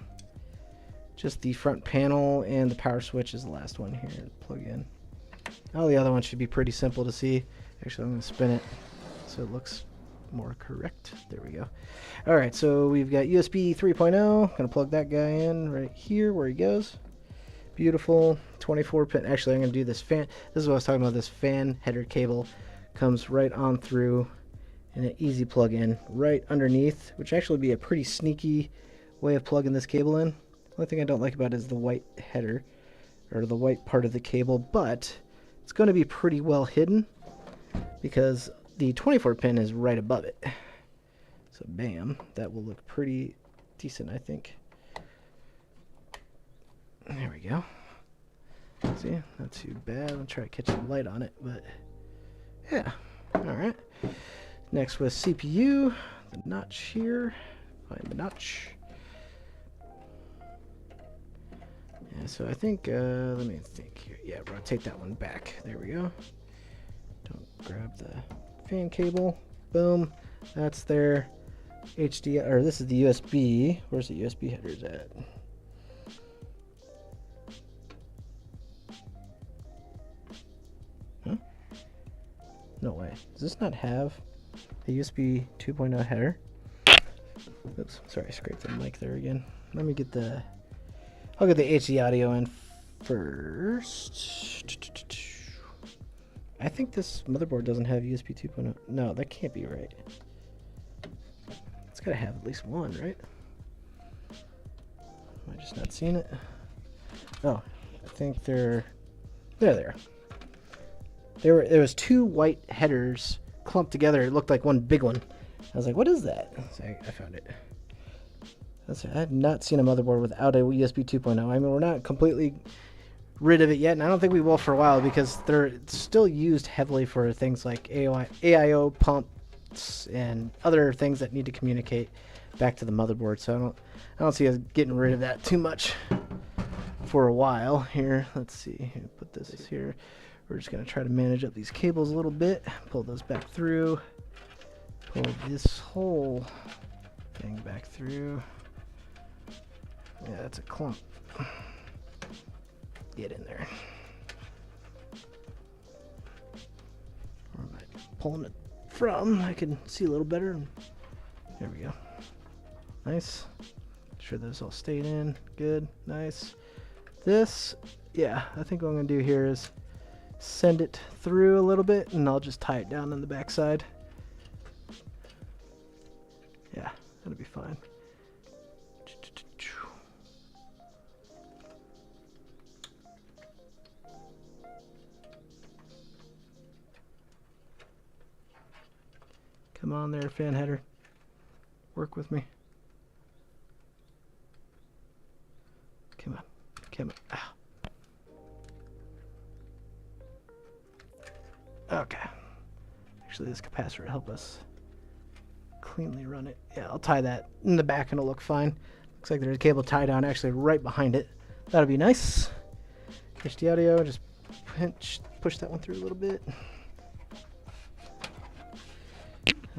Just the front panel and the power switch is the last one here to plug in. All the other ones should be pretty simple to see. Actually, I'm going to spin it so it looks more correct. There we go. All right, so we've got USB 3.0. Going to plug that guy in right here where he goes. Beautiful. 24 pin. Actually, I'm going to do this fan. This is what I was talking about. This fan header cable comes right on through, and an easy plug in right underneath, which actually would be a pretty sneaky way of plugging this cable in. The only thing I don't like about it is the white header, or the white part of the cable, but it's going to be pretty well hidden because the 24 pin is right above it. So bam, that will look pretty decent, I think. There we go. See, not too bad. I'll try to catch some light on it, but yeah, all right. Next with CPU, the notch here. Find the notch. Yeah, so I think, let me think here. Yeah, rotate that one back. There we go. Don't grab the fan cable. Boom. That's there. HD, or this is the USB. Where's the USB headers at? Huh? No way. Does this not have a USB 2.0 header? Oops, sorry, I scraped the mic there again. Let me get the, I'll get the HD audio in first. I think this motherboard doesn't have USB 2.0. No, that can't be right. It's gotta have at least one, right? Am I just not seeing it? Oh, I think they're there. There was two white headers clumped together. It looked like one big one. I was like, what is that? So I found it. I have not seen a motherboard without a USB 2.0. I mean, we're not completely rid of it yet, and I don't think we will for a while because they're still used heavily for things like AIO pumps and other things that need to communicate back to the motherboard. So I don't see us getting rid of that too much for a while. Here, let's see. Put this here. We're just gonna try to manage up these cables a little bit. Pull those back through. Pull this whole thing back through. Yeah, that's a clump. Get in there. Where am I pulling it from? I can see a little better. There we go. Nice. Make sure those all stayed in. Good. Nice. This, yeah, I think what I'm going to do here is send it through a little bit, and I'll just tie it down on the back side. Yeah, that'll be fine. Come on there, fan header. Work with me. Come on. Come on. Ow. Okay. Actually, this capacitor will help us cleanly run it. Yeah, I'll tie that in the back and it'll look fine. Looks like there's a cable tie down actually right behind it. That'll be nice. HD audio, just push that one through a little bit.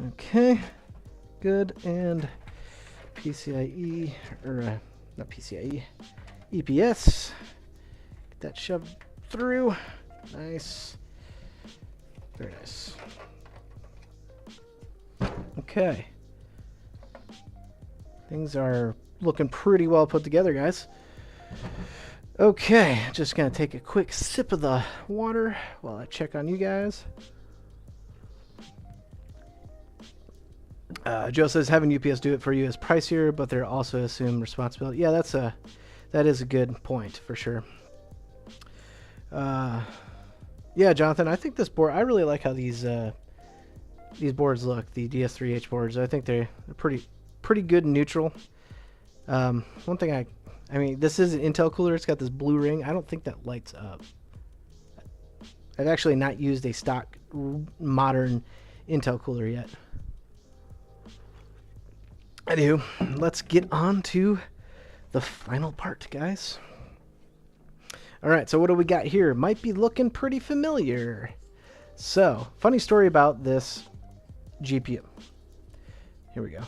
Okay, good. And PCIe, or not PCIe, EPS. Get that shoved through. Nice. Very nice. Okay. Things are looking pretty well put together, guys. Okay, just gonna take a quick sip of the water while I check on you guys. Joe says having UPS do it for you is pricier, but they're also assume responsibility. Yeah, that is a good point for sure. Yeah, Jonathan, I think this board, I really like how these boards look, the DS3H boards. I think they're pretty good and neutral. One thing I mean, this is an Intel cooler. It's got this blue ring. I don't think that lights up. I've actually not used a stock modern Intel cooler yet. Anywho, let's get on to the final part, guys. All right, so what do we got here? Might be looking pretty familiar. So, funny story about this GPU. Here we go.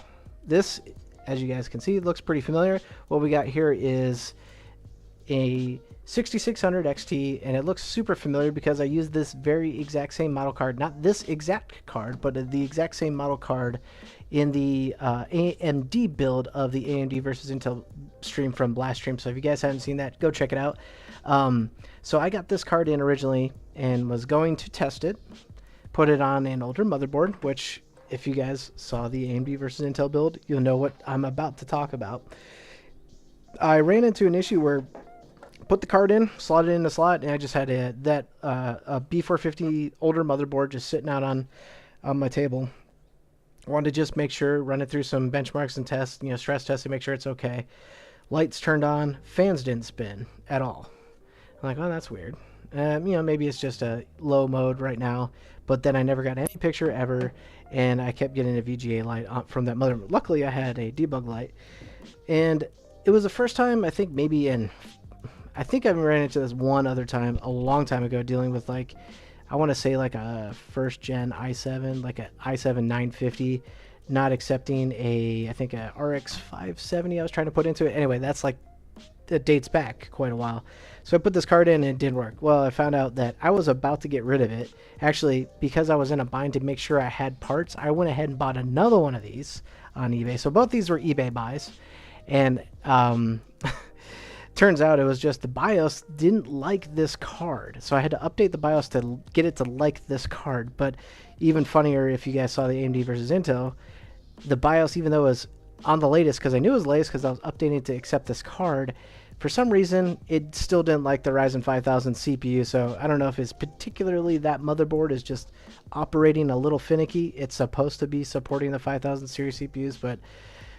This, as you guys can see, looks pretty familiar. What we got here is a 6600 XT, and it looks super familiar because I used this very exact same model card, not this exact card, but the exact same model card in the AMD build of the AMD versus Intel stream from Blast Stream. So if you guys haven't seen that, go check it out. So I got this card in originally and was going to test it, put it on an older motherboard, which if you guys saw the AMD versus Intel build, you'll know what I'm about to talk about. I ran into an issue where put the card in, slotted it in the slot, and I just had a B450 older motherboard just sitting out on on my table. I wanted to just make sure, run it through some benchmarks and tests, stress tests to make sure it's okay. Lights turned on, fans didn't spin at all. I'm like, oh, that's weird. Maybe it's just a low mode right now, but then I never got any picture ever, and I kept getting a VGA light from that motherboard. Luckily, I had a debug light, and it was the first time, I think I think I ran into this one other time a long time ago dealing with I want to say like a first gen i7, like a i7 950, not accepting I think a RX 570 I was trying to put into it. Anyway, that dates back quite a while. So I put this card in and it didn't work. Well, I found out that I was about to get rid of it. Actually, because I was in a bind to make sure I had parts, I went ahead and bought another one of these on eBay. So both these were eBay buys. And turns out it was just the BIOS didn't like this card. So I had to update the BIOS to get it to like this card. But even funnier, if you guys saw the AMD versus Intel, the BIOS, even though it was on the latest, because I knew it was latest because I was updating it to accept this card, for some reason it still didn't like the Ryzen 5000 CPU. So I don't know if it's particularly that motherboard is just operating a little finicky. It's supposed to be supporting the 5000 series CPUs, but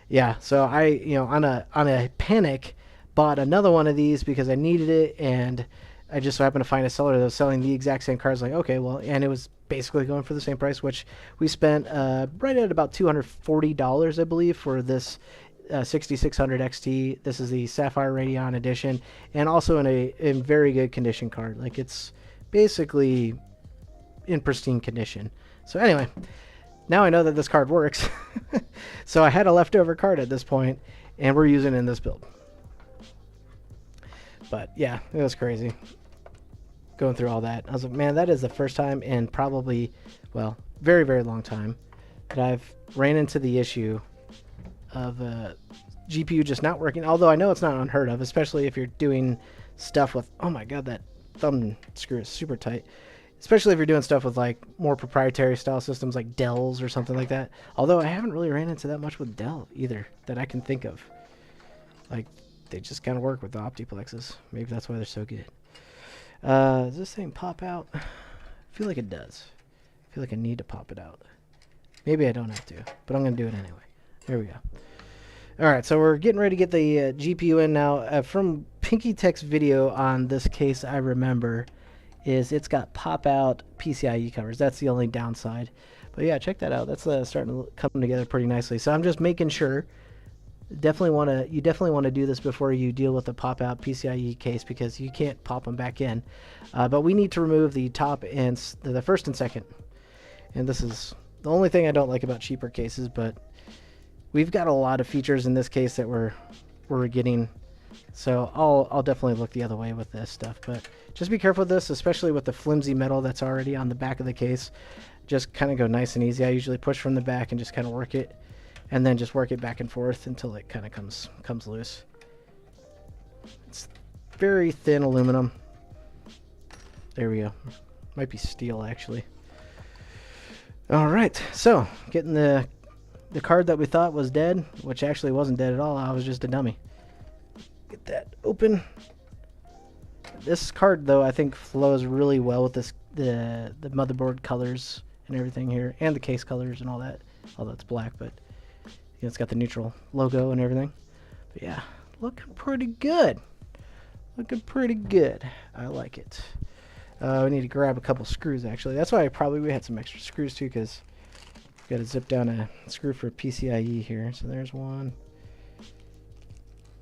yeah. So I, on a panic, bought another one of these because I needed it, and I just so happened to find a seller that was selling the exact same cards. Like, okay, well, and it was basically going for the same price, which we spent right at about $240, I believe, for this 6600 XT. This is the Sapphire Radeon edition, and also in very good condition card. Like, it's basically in pristine condition. So anyway, now I know that this card works. So I had a leftover card at this point, and we're using it in this build. But yeah, it was crazy going through all that. I was like, man, that is the first time in probably, well, very, very long time that I've ran into the issue of GPU just not working. Although I know it's not unheard of, especially if you're doing stuff with, oh my god, that thumb screw is super tight. Especially if you're doing stuff with like more proprietary style systems like Dell's or something like that. Although I haven't really ran into that much with Dell either that I can think of. Like, they just kind of work with the optiplexes. Maybe that's why they're so good. Does this thing pop out? I feel like it does. I feel like I need to pop it out. Maybe I don't have to, but I'm going to do it anyway. There we go. Alright, so we're getting ready to get the GPU in now. From Pinky Tech's video on this case, I remember, is it's got pop-out PCIe covers. That's the only downside. But yeah, check that out. That's starting to come together pretty nicely. So I'm just making sure. You definitely want to do this before you deal with the pop-out PCIe case, because you can't pop them back in. But we need to remove the top and the first and second. And this is the only thing I don't like about cheaper cases, but we've got a lot of features in this case that we're getting. So I'll definitely look the other way with this stuff. But just be careful with this, especially with the flimsy metal that's already on the back of the case. Just kind of go nice and easy. I usually push from the back and just kind of work it. And then just work it back and forth until it kind of comes loose. It's very thin aluminum. There we go. Might be steel, actually. All right, so getting the card that we thought was dead, which actually wasn't dead at all. I was just a dummy. Get that open. This card, though, I think flows really well with the motherboard colors and everything here, and the case colors and all that. Although it's black, but it's got the neutral logo and everything. But yeah, looking pretty good. Looking pretty good. I like it. We need to grab a couple screws, actually. That's why we had some extra screws too, because we've got to zip down a screw for PCIe here. So there's one.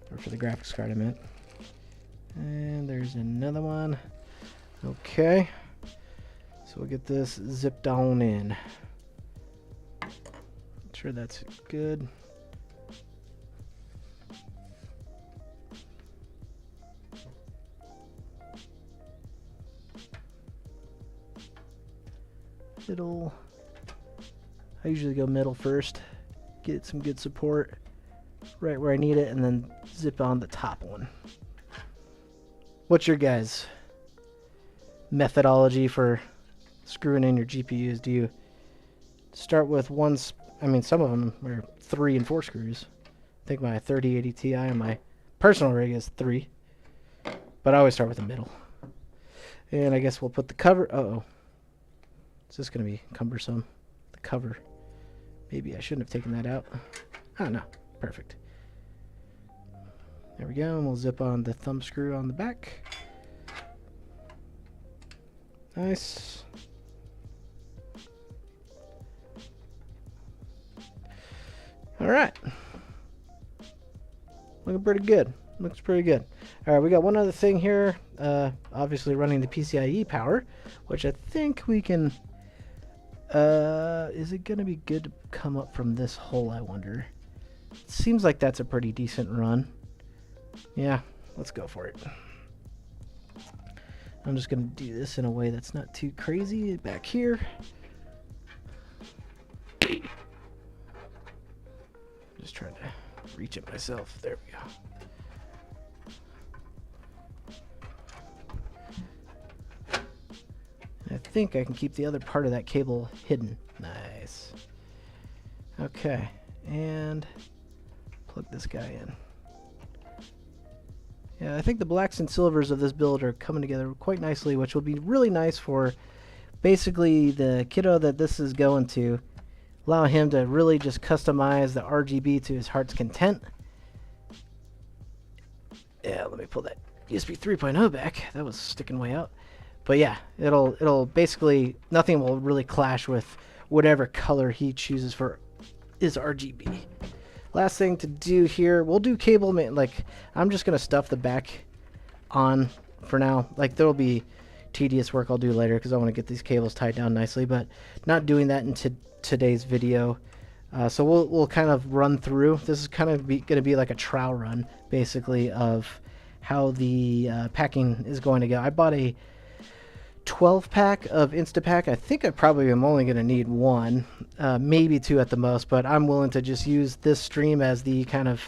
Or for the graphics card, I meant. And there's another one. Okay. So we'll get this zipped on in. Sure, that's good. Middle. I usually go middle first. Get some good support right where I need it, and then zip on the top one. What's your guys' methodology for screwing in your GPUs? Do you start with one? I mean, some of them are 3 and 4 screws. I think my 3080 Ti on my personal rig is 3. But I always start with the middle. And I guess we'll put the cover. Uh-oh. Is this going to be cumbersome? the cover. Maybe I shouldn't have taken that out. Oh, no. Perfect. There we go, and we'll zip on the thumb screw on the back. Nice. Alright. Looking pretty good. Looks pretty good. Alright, we got one other thing here. Obviously running the PCIe power, which I think we can... is it going to be good to come up from this hole, I wonder? It seems like that's a pretty decent run. Yeah, let's go for it. I'm just going to do this in a way that's not too crazy. Back here. Just trying to reach it myself. There we go. I think I can keep the other part of that cable hidden. Nice. Okay, and plug this guy in. Yeah, I think the blacks and silvers of this build are coming together quite nicely, which will be really nice for basically the kiddo that this is going to. Allow him to really just customize the RGB to his heart's content. Yeah, let me pull that USB 3.0 back. That was sticking way out. But yeah, it'll basically, nothing will really clash with whatever color he chooses for his RGB. Last thing to do here, we'll do cable, like, I'm just going to stuff the back on for now. Like, there'll be tedious work I'll do later because I want to get these cables tied down nicely, but not doing that in today's video. So we'll kind of run through. This is kind of going to be like a trial run, basically, of how the packing is going to go. I bought a 12-pack of Instapack. I think I probably am only going to need one, maybe two at the most, but I'm willing to just use this stream as the kind of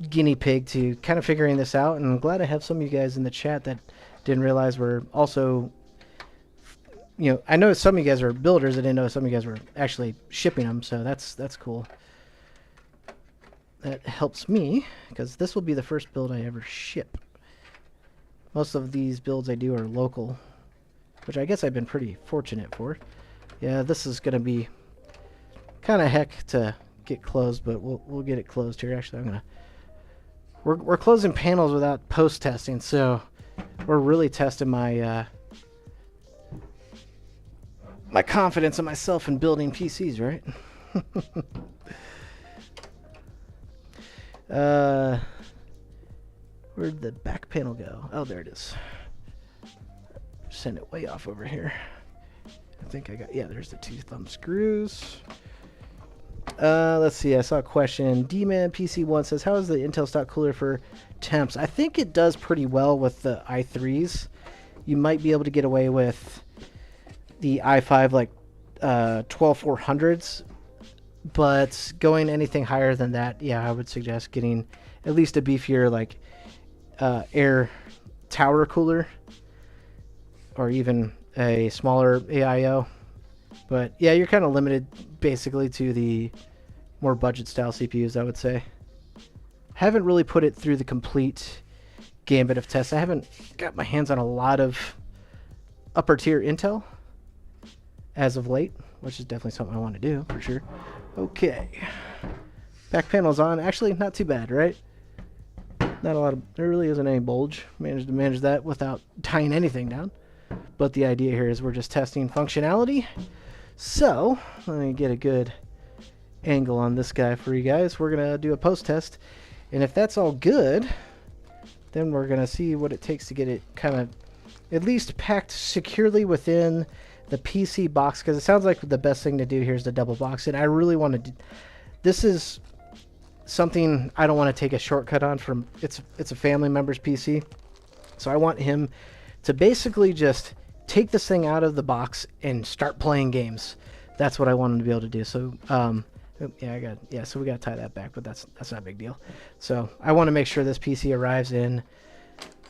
guinea pig to kind of figuring this out. And I'm glad I have some of you guys in the chat that didn't realize we're also, you know, I know some of you guys are builders. I didn't know some of you guys were actually shipping them, so that's cool. That helps me because this will be the first build I ever ship. Most of these builds I do are local, which I guess I've been pretty fortunate for. Yeah, this is going to be kind of heck to get closed, but we'll get it closed here. Actually, we're closing panels without post testing, so we're really testing my my confidence in myself in building PCs, right? Where'd the back panel go? Oh, there it is. Send it way off over here. I think I got, yeah, there's the 2 thumb screws. Let's see, I saw a question. D-Man PC1 says, how is the Intel stock cooler for temps? I think it does pretty well with the i3s. You might be able to get away with the i5 like 12400s, but going anything higher than that, yeah, I would suggest getting at least a beefier like air tower cooler, or even a smaller AIO. But yeah, you're kind of limited basically to the more budget style CPUs, I would say. Haven't really put it through the complete gambit of tests. I haven't got my hands on a lot of upper tier Intel as of late, which is definitely something I want to do for sure. Okay, back panel's on. Actually, not too bad, right? Not a lot of, there really isn't any bulge. Managed to manage that without tying anything down. But the idea here is we're just testing functionality. So let me get a good angle on this guy for you guys. We're gonna do a post test, and if that's all good, then we're gonna see what it takes to get it kind of at least packed securely within the PC box, because it sounds like the best thing to do here is to double box it. I really want to do, this is something I don't want to take a shortcut on from, it's a family member's PC, so I want him to basically just take this thing out of the box and start playing games. That's what I want him to be able to do. So yeah, so we got to tie that back, but that's not a big deal. So I want to make sure this PC arrives in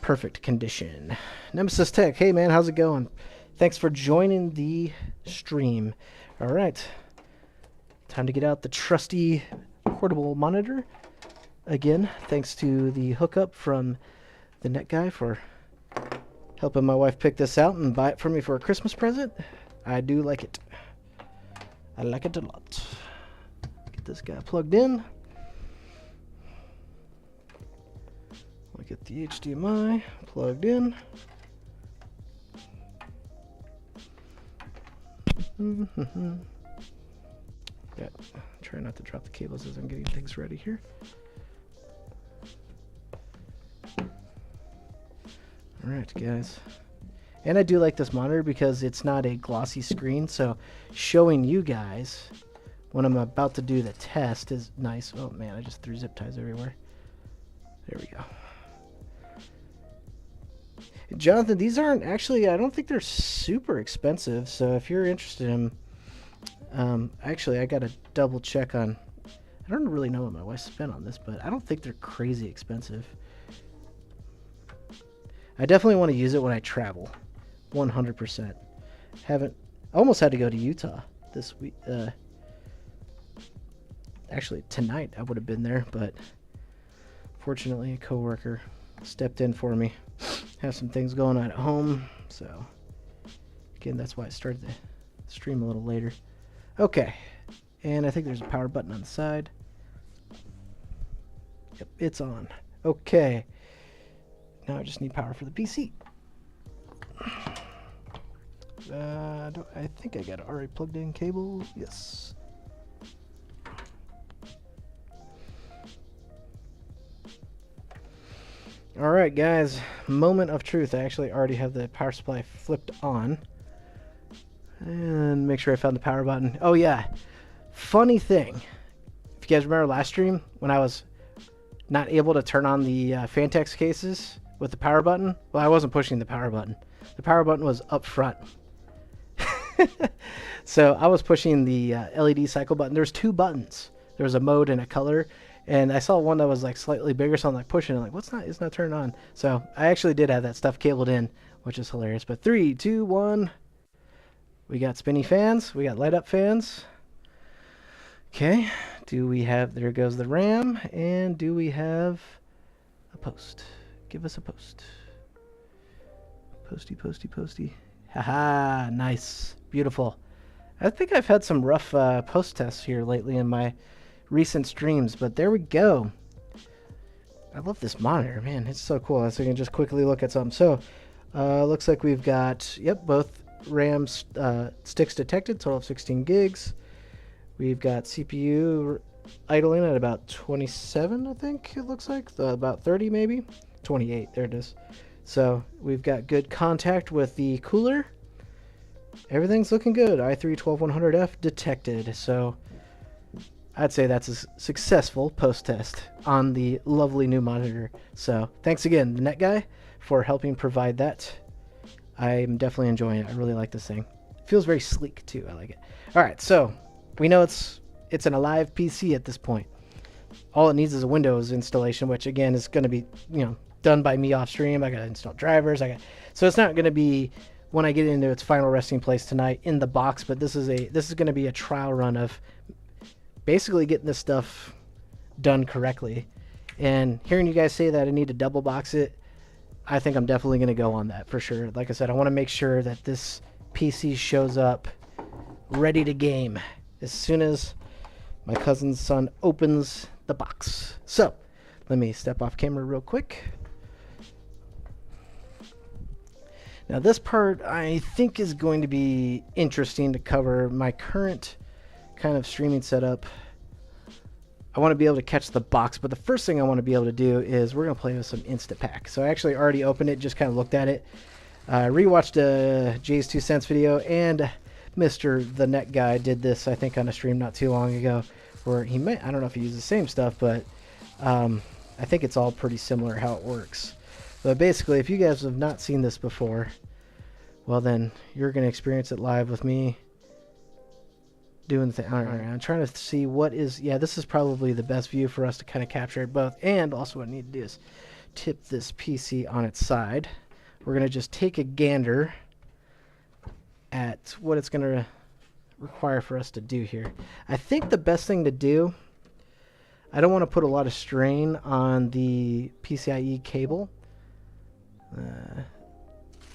perfect condition. Nemesis Tech, hey man, how's it going? Thanks for joining the stream. All right, time to get out the trusty portable monitor. Again, thanks to the hookup from the net guy for helping my wife pick this out and buy it for me for a Christmas present. I do like it. I like it a lot. Get this guy plugged in. We'll get the HDMI plugged in. Yeah, try not to drop the cables as I'm getting things ready here. Alright, guys. And I do like this monitor because it's not a glossy screen, so showing you guys when I'm about to do the test is nice. Oh man, I just threw zip ties everywhere. There we go. Jonathan, these aren't actually, I don't think they're super expensive, so if you're interested in actually I gotta double check on, I don't really know what my wife spent on this, but I don't think they're crazy expensive. I definitely want to use it when I travel, 100%. I almost had to go to Utah this week. Actually, tonight I would have been there, but fortunately a coworker stepped in for me. Have some things going on at home, so again, that's why I started the stream a little later. Okay, and I think there's a power button on the side. Yep, it's on. Okay. Now I just need power for the PC. I think I got an already plugged in cable. Yes. All right, guys. Moment of truth. I actually already have the power supply flipped on. And make sure I found the power button. Oh, yeah. Funny thing. If you guys remember last stream when I was not able to turn on the Fantex cases with the power button? Well, I wasn't pushing the power button. The power button was up front. So I was pushing the LED cycle button. There's two buttons. There was a mode and a color. And I saw one that was like slightly bigger, so I'm like pushing it. Like, it's not turned on. So I actually did have that stuff cabled in, which is hilarious. But 3, 2, 1. We got spinny fans. We got light up fans. Okay. Do we have, there goes the RAM. And do we have a post? Give us a post. Posty, posty, posty. Haha, nice. Beautiful. I think I've had some rough post tests here lately in my recent streams, but there we go. I love this monitor, man. It's so cool. So we can just quickly look at something. So, looks like we've got, yep, both RAM sticks detected, total of 16 gigs. We've got CPU idling at about 27, I think it looks like. About 30 maybe. 28, there it is. So we've got good contact with the cooler. Everything's looking good. i3-12100F detected. So I'd say that's a successful post test on the lovely new monitor. So thanks again, the Net Guy, for helping provide that. I'm definitely enjoying it. I really like this thing. It feels very sleek too. I like it. All right, so we know it's an Alive PC at this point. All it needs is a Windows installation, which again is going to be, done by me off stream. I got to install drivers. So it's not going to be when I get into its final resting place tonight in the box, but this is going to be a trial run of basically getting this stuff done correctly. And hearing you guys say that I need to double box it, I think I'm definitely going to go on that for sure. Like I said, I want to make sure that this PC shows up ready to game as soon as my cousin's son opens the box. So let me step off camera real quick. Now this part I think is going to be interesting to cover. My current kind of streaming setup, I want to be able to catch the box, but the first thing I want to be able to do is we're going to play with some Instapack. So I actually already opened it, just kind of looked at it. Rewatched a Jay's 2 cents video, and Mr. The Net Guy did this, I think, on a stream not too long ago, where he may, I don't know if he used the same stuff, but I think it's all pretty similar how it works. But basically, if you guys have not seen this before, well then, you're going to experience it live with me doing the thing. All right, I'm trying to see what is, yeah, this is probably the best view for us to kind of capture it both. And also what I need to do is tip this PC on its side. We're going to just take a gander at what it's going to require for us to do here. I think the best thing to do, I don't want to put a lot of strain on the PCIe cable.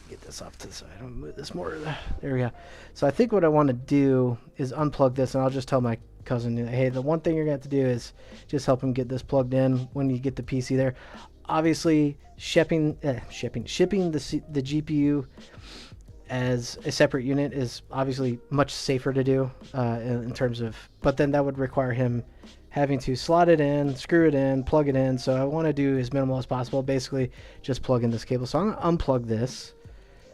Get this off to the side. I'm gonna move this more. There we go. So I think what I want to do is unplug this, and I'll just tell my cousin, hey, the one thing you're gonna have to do is just help him get this plugged in when you get the PC there. Obviously, shipping the GPU as a separate unit is obviously much safer to do in terms of, but then that would require him having to slot it in, screw it in, plug it in. So I want to do as minimal as possible, basically just plug in this cable. So I'm going to unplug this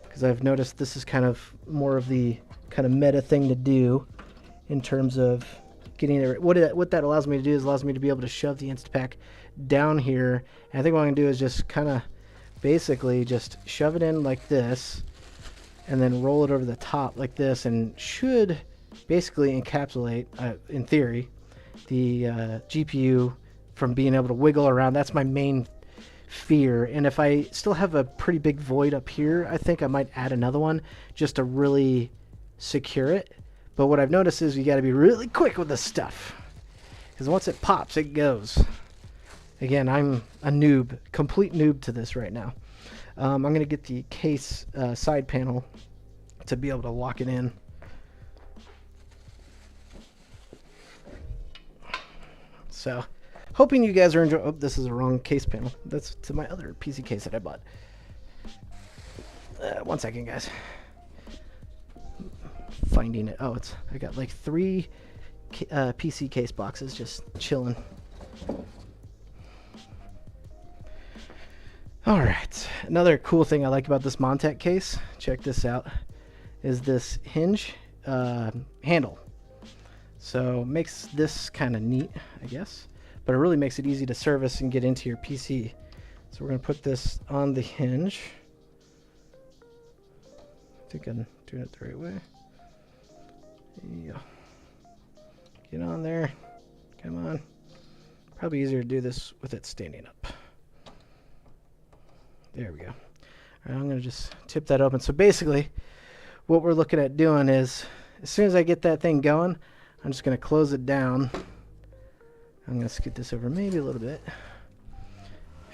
because I've noticed this is kind of more of the kind of meta thing to do in terms of getting it. What that allows me to do is allows me to be able to shove the Instapack down here. And I think what I'm going to do is just kind of basically just shove it in like this and then roll it over the top like this, and should basically encapsulate, in theory, the GPU from being able to wiggle around. That's my main fear. And if I still have a pretty big void up here, I think I might add another one just to really secure it. But what I've noticed is you got to be really quick with this stuff, because once it pops, it goes. Again, I'm a noob, complete noob to this right now. I'm going to get the case side panel to be able to lock it in. So, hoping you guys are enjoying. Oh, this is the wrong case panel. That's to my other PC case that I bought. 1 second, guys. Finding it. Oh, I got like 3 PC case boxes just chilling. All right. Another cool thing I like about this Montec case, check this out, is this hinge handle. So makes this kind of neat, I guess, but it really makes it easy to service and get into your PC. So we're going to put this on the hinge. I think I'm doing it the right way. Yeah. Get on there. Come on. Probably easier to do this with it standing up. There we go. All right, I'm going to just tip that open. So basically, what we're looking at doing is, as soon as I get that thing going, I'm just going to close it down. I'm going to scoot this over maybe a little bit.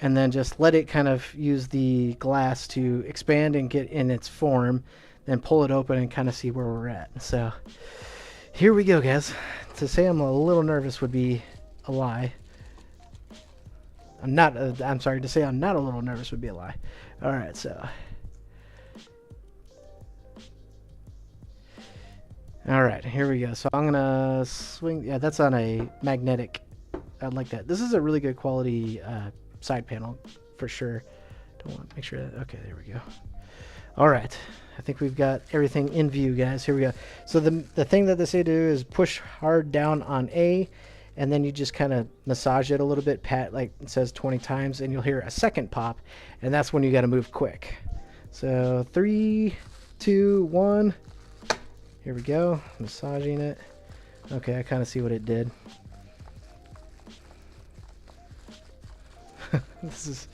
And then just let it kind of use the glass to expand and get in its form. Then pull it open and kind of see where we're at. So here we go, guys. To say I'm a little nervous would be a lie. I'm sorry, to say I'm not a little nervous would be a lie. All right, so. All right, here we go. So I'm gonna swing. Yeah, that's on a magnetic. I like that. This is a really good quality side panel for sure. Don't want to make sure that. Okay, there we go. All right, I think we've got everything in view, guys. Here we go. So the thing that they say to do is push hard down on A, and then you just kind of massage it a little bit, pat like it says 20 times, and you'll hear a second pop, and that's when you got to move quick. So 3, 2, 1. Here we go, massaging it. Okay, I kind of see what it did. This is,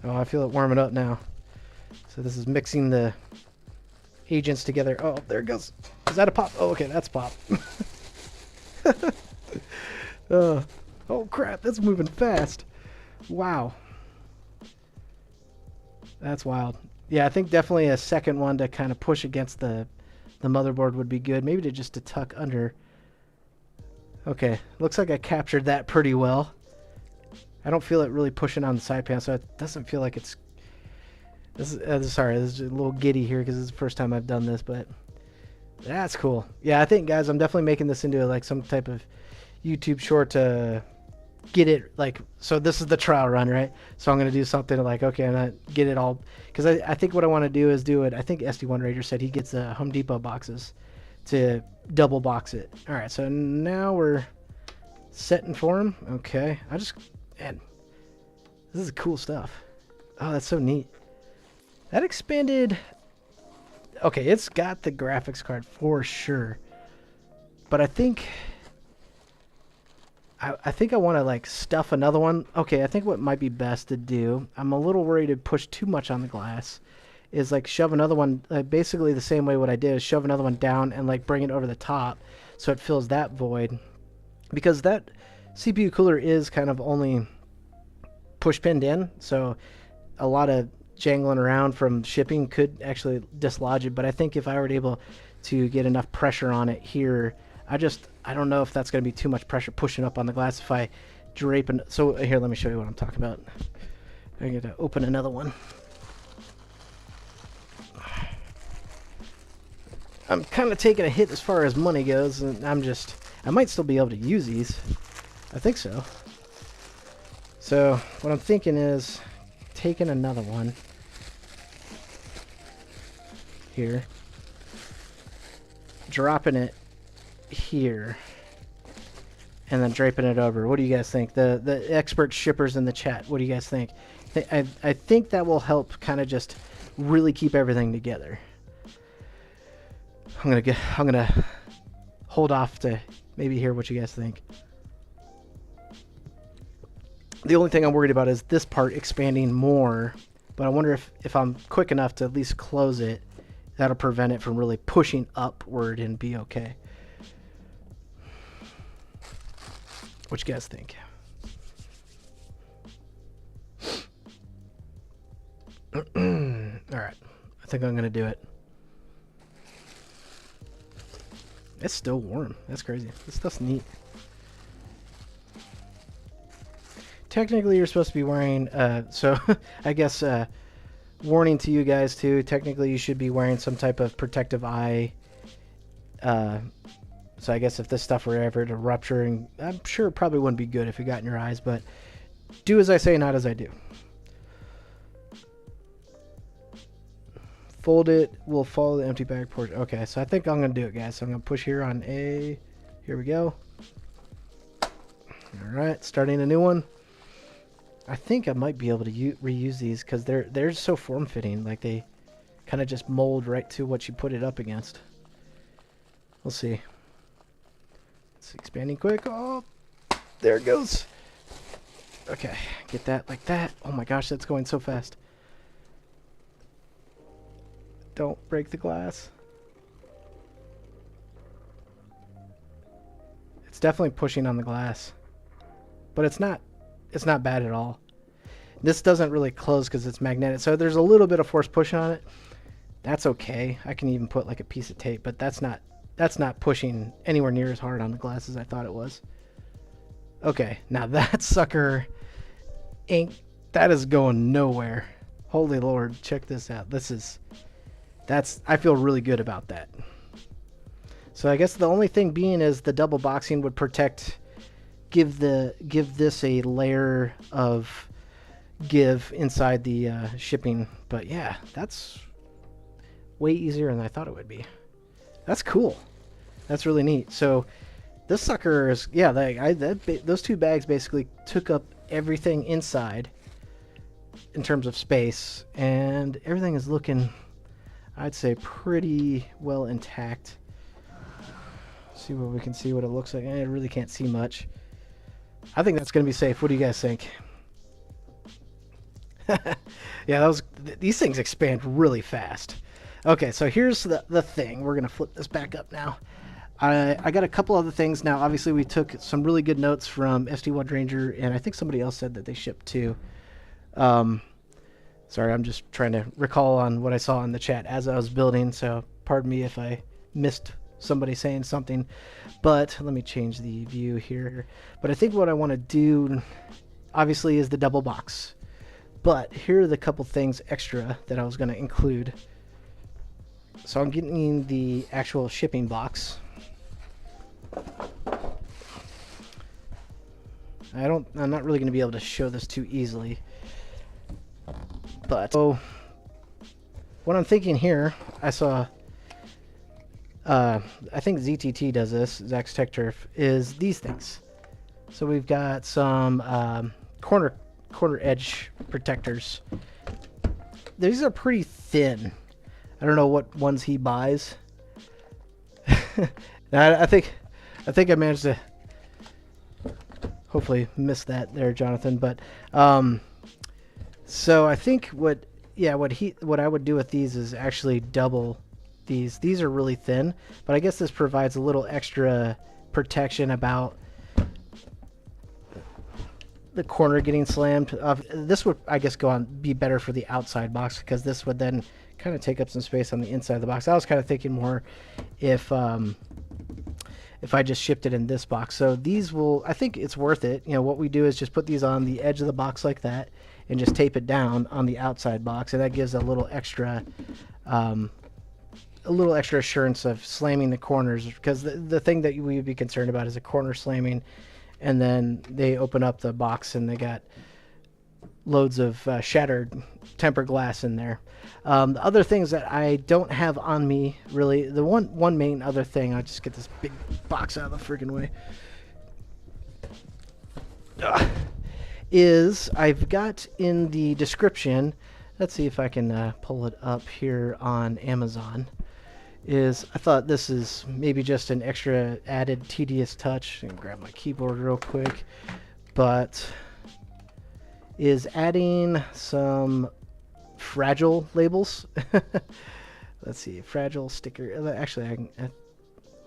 oh, I feel it warming up now. So this is mixing the agents together. Oh, there it goes. Is that a pop? Oh, okay, that's pop. Oh crap, that's moving fast. Wow. That's wild. Yeah, I think definitely a second one to kind of push against the motherboard would be good. Maybe to tuck under. Okay, looks like I captured that pretty well. I don't feel it really pushing on the side panel, so it doesn't feel like it's... sorry, this is a little giddy here because it's the first time I've done this, but that's cool. Yeah, I think, guys, I'm definitely making this into like some type of YouTube short to get it, like, so this is the trial run, right? So I'm going to do something like, okay, I'm going to get it all, because I think what I want to do is do it. I think SD1 Raider said he gets Home Depot boxes to double box it. All right, so now we're set in form. Okay, man, this is cool stuff. Oh, that's so neat. That expanded. Okay, it's got the graphics card for sure, but I think I want to like stuff another one. Okay, I think what might be best to do, I'm a little worried to push too much on the glass, is like shove another one, basically the same way what I did is shove another one down and like bring it over the top so it fills that void, because that CPU cooler is kind of only push pinned in, so a lot of jangling around from shipping could actually dislodge it. But I think if I were able to get enough pressure on it here, I don't know if that's going to be too much pressure pushing up on the glass if I drape. So here, let me show you what I'm talking about. I'm going to open another one. I'm kind of taking a hit as far as money goes, and I might still be able to use these. I think so. So what I'm thinking is taking another one here, dropping it here, and then draping it over. What do you guys think? The expert shippers in the chat, what do you guys think? I think that will help kind of just really keep everything together. I'm gonna hold off to maybe hear what you guys think. The only thing I'm worried about is this part expanding more, but I wonder if I'm quick enough to at least close it, that'll prevent it from really pushing upward and be okay. What you guys think? Alright, I think I'm gonna do it. It's still warm. That's crazy. This stuff's neat. Technically, you're supposed to be wearing, so I guess, warning to you guys too, technically you should be wearing some type of protective eye. So I guess if this stuff were ever to rupture, and I'm sure it probably wouldn't be good if it got in your eyes, but do as I say, not as I do. Fold it, we'll follow the empty bag portion. Okay, so I think I'm going to do it, guys. So I'm going to push here on A. Here we go. Alright, starting a new one. I think I might be able to reuse these because they're so form-fitting. Like, they kind of just mold right to what you put it up against. We'll see. It's expanding quick. Oh, there it goes. Okay, get that like that. Oh my gosh, that's going so fast. Don't break the glass. It's definitely pushing on the glass, but it's not bad at all. This doesn't really close because it's magnetic, so there's a little bit of force pushing on it. That's okay. I can even put like a piece of tape, but that's not pushing anywhere near as hard on the glass as I thought it was. Okay, now that sucker that is going nowhere. Holy Lord, check this out. I feel really good about that. So I guess the only thing being is the double boxing would give this a layer of give inside the shipping. But yeah, that's way easier than I thought it would be. That's cool. That's really neat. So this sucker is, yeah, those two bags basically took up everything inside in terms of space, and everything is looking, I'd say, pretty well intact. See what we can see what it looks like. I really can't see much. I think that's going to be safe. What do you guys think? Yeah, these things expand really fast. Okay, so here's the thing. We're going to flip this back up now. I got a couple other things. Now, obviously, we took some really good notes from SD1 Ranger, and I think somebody else said that they shipped too. Sorry, I'm just trying to recall on what I saw in the chat as I was building, so pardon me if I missed somebody saying something. But let me change the view here. But I think what I want to do, obviously, is the double box. But here are the couple things extra that I was going to include. So I'm getting the actual shipping box. I'm not really going to be able to show this too easily. But so what I'm thinking here, I saw I think ZTT does this, Zach's Tech Turf, is these things. So we've got some corner edge protectors. These are pretty thin. I don't know what ones he buys. I think I managed to hopefully miss that there, Jonathan. But so I think what I would do with these is actually double these. These are really thin, but I guess this provides a little extra protection about the corner getting slammed. This would, I guess, be better for the outside box, because this would then kind of take up some space on the inside of the box. I was kind of thinking more if I just shipped it in this box. So these will, I think it's worth it. You know, what we do is just put these on the edge of the box like that and just tape it down on the outside box, and that gives a little extra assurance of slamming the corners, because the thing that we would be concerned about is a corner slamming, and then they open up the box and they got loads of shattered tempered glass in there. The other things that I don't have on me, really, the one main other thing, I'll just get this big box out of the freaking way, is I've got in the description, let's see if I can pull it up here on Amazon, is I thought this is maybe just an extra added tedious touch, and grab my keyboard real quick, but is adding some fragile labels. Let's see, fragile sticker. Actually, I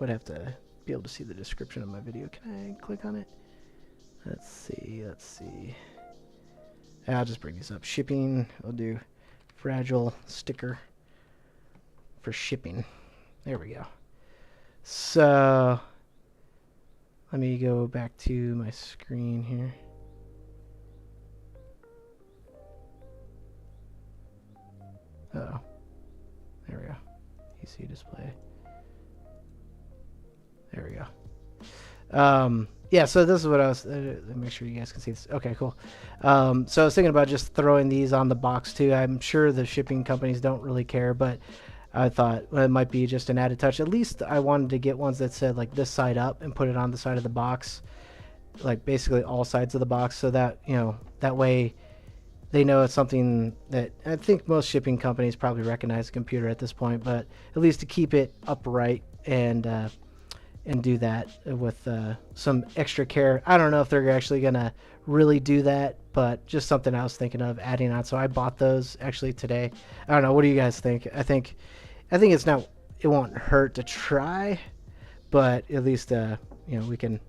would have to be able to see the description of my video. Can I click on it? Let's see. I'll just bring these up. Shipping, I'll do fragile sticker for shipping. There we go. So let me go back to my screen here. Oh, there we go. EC display. There we go. Yeah, so this is what I was, let me make sure you guys can see this. Okay, cool. So I was thinking about just throwing these on the box too. I'm sure the shipping companies don't really care, but I thought, well, it might be just an added touch. At least I wanted to get ones that said like this side up and put it on the side of the box, like basically all sides of the box, so that, you know, that way they know it's something that, I think most shipping companies probably recognize the computer at this point, but at least to keep it upright and do that with some extra care. I don't know if they're actually gonna really do that, but just something I was thinking of adding on. So I bought those actually today. I don't know. What do you guys think? I think it's not. It won't hurt to try, but at least you know, we can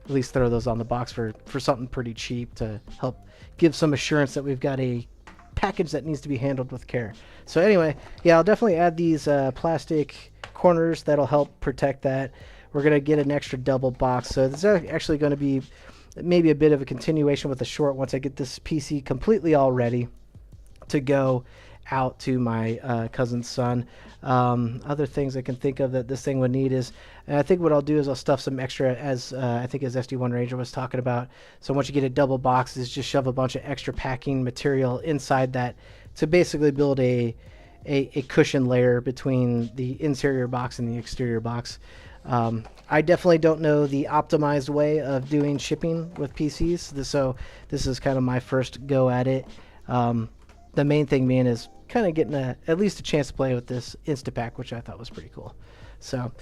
at least throw those on the box for something pretty cheap to help give some assurance that we've got a package that needs to be handled with care. So anyway, yeah, I'll definitely add these plastic corners that'll help protect that. We're going to get an extra double box, so this is actually going to be maybe a bit of a continuation with the short once I get this PC completely all ready to go out to my cousin's son. Other things I can think of that this thing would need is, and I think what I'll do is I'll stuff some extra, as I think as SD1 Ranger was talking about. So once you get a double box, is just shove a bunch of extra packing material inside that to basically build a cushion layer between the interior box and the exterior box. I definitely don't know the optimized way of doing shipping with PCs, so this is kind of my first go at it. The main thing being is kind of getting at least a chance to play with this Instapack, which I thought was pretty cool. So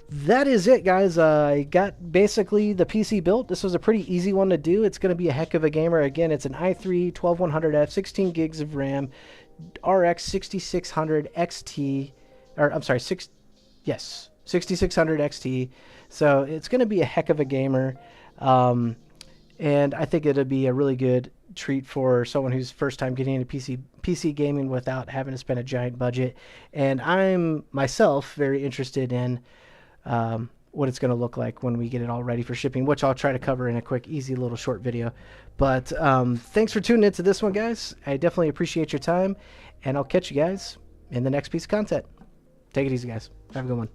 that is it, guys. I got basically the PC built. This was a pretty easy one to do. It's going to be a heck of a gamer. Again, it's an i3 12100F, 16 gigs of RAM, RX 6600 XT, or I'm sorry, 6600 XT. So it's going to be a heck of a gamer. And I think it'll be a really good treat for someone who's first time getting into PC gaming without having to spend a giant budget. And I'm myself very interested in what it's going to look like when we get it all ready for shipping, which I'll try to cover in a quick, easy little short video. But thanks for tuning into this one, guys. I definitely appreciate your time, and I'll catch you guys in the next piece of content. Take it easy, guys. Have a good one.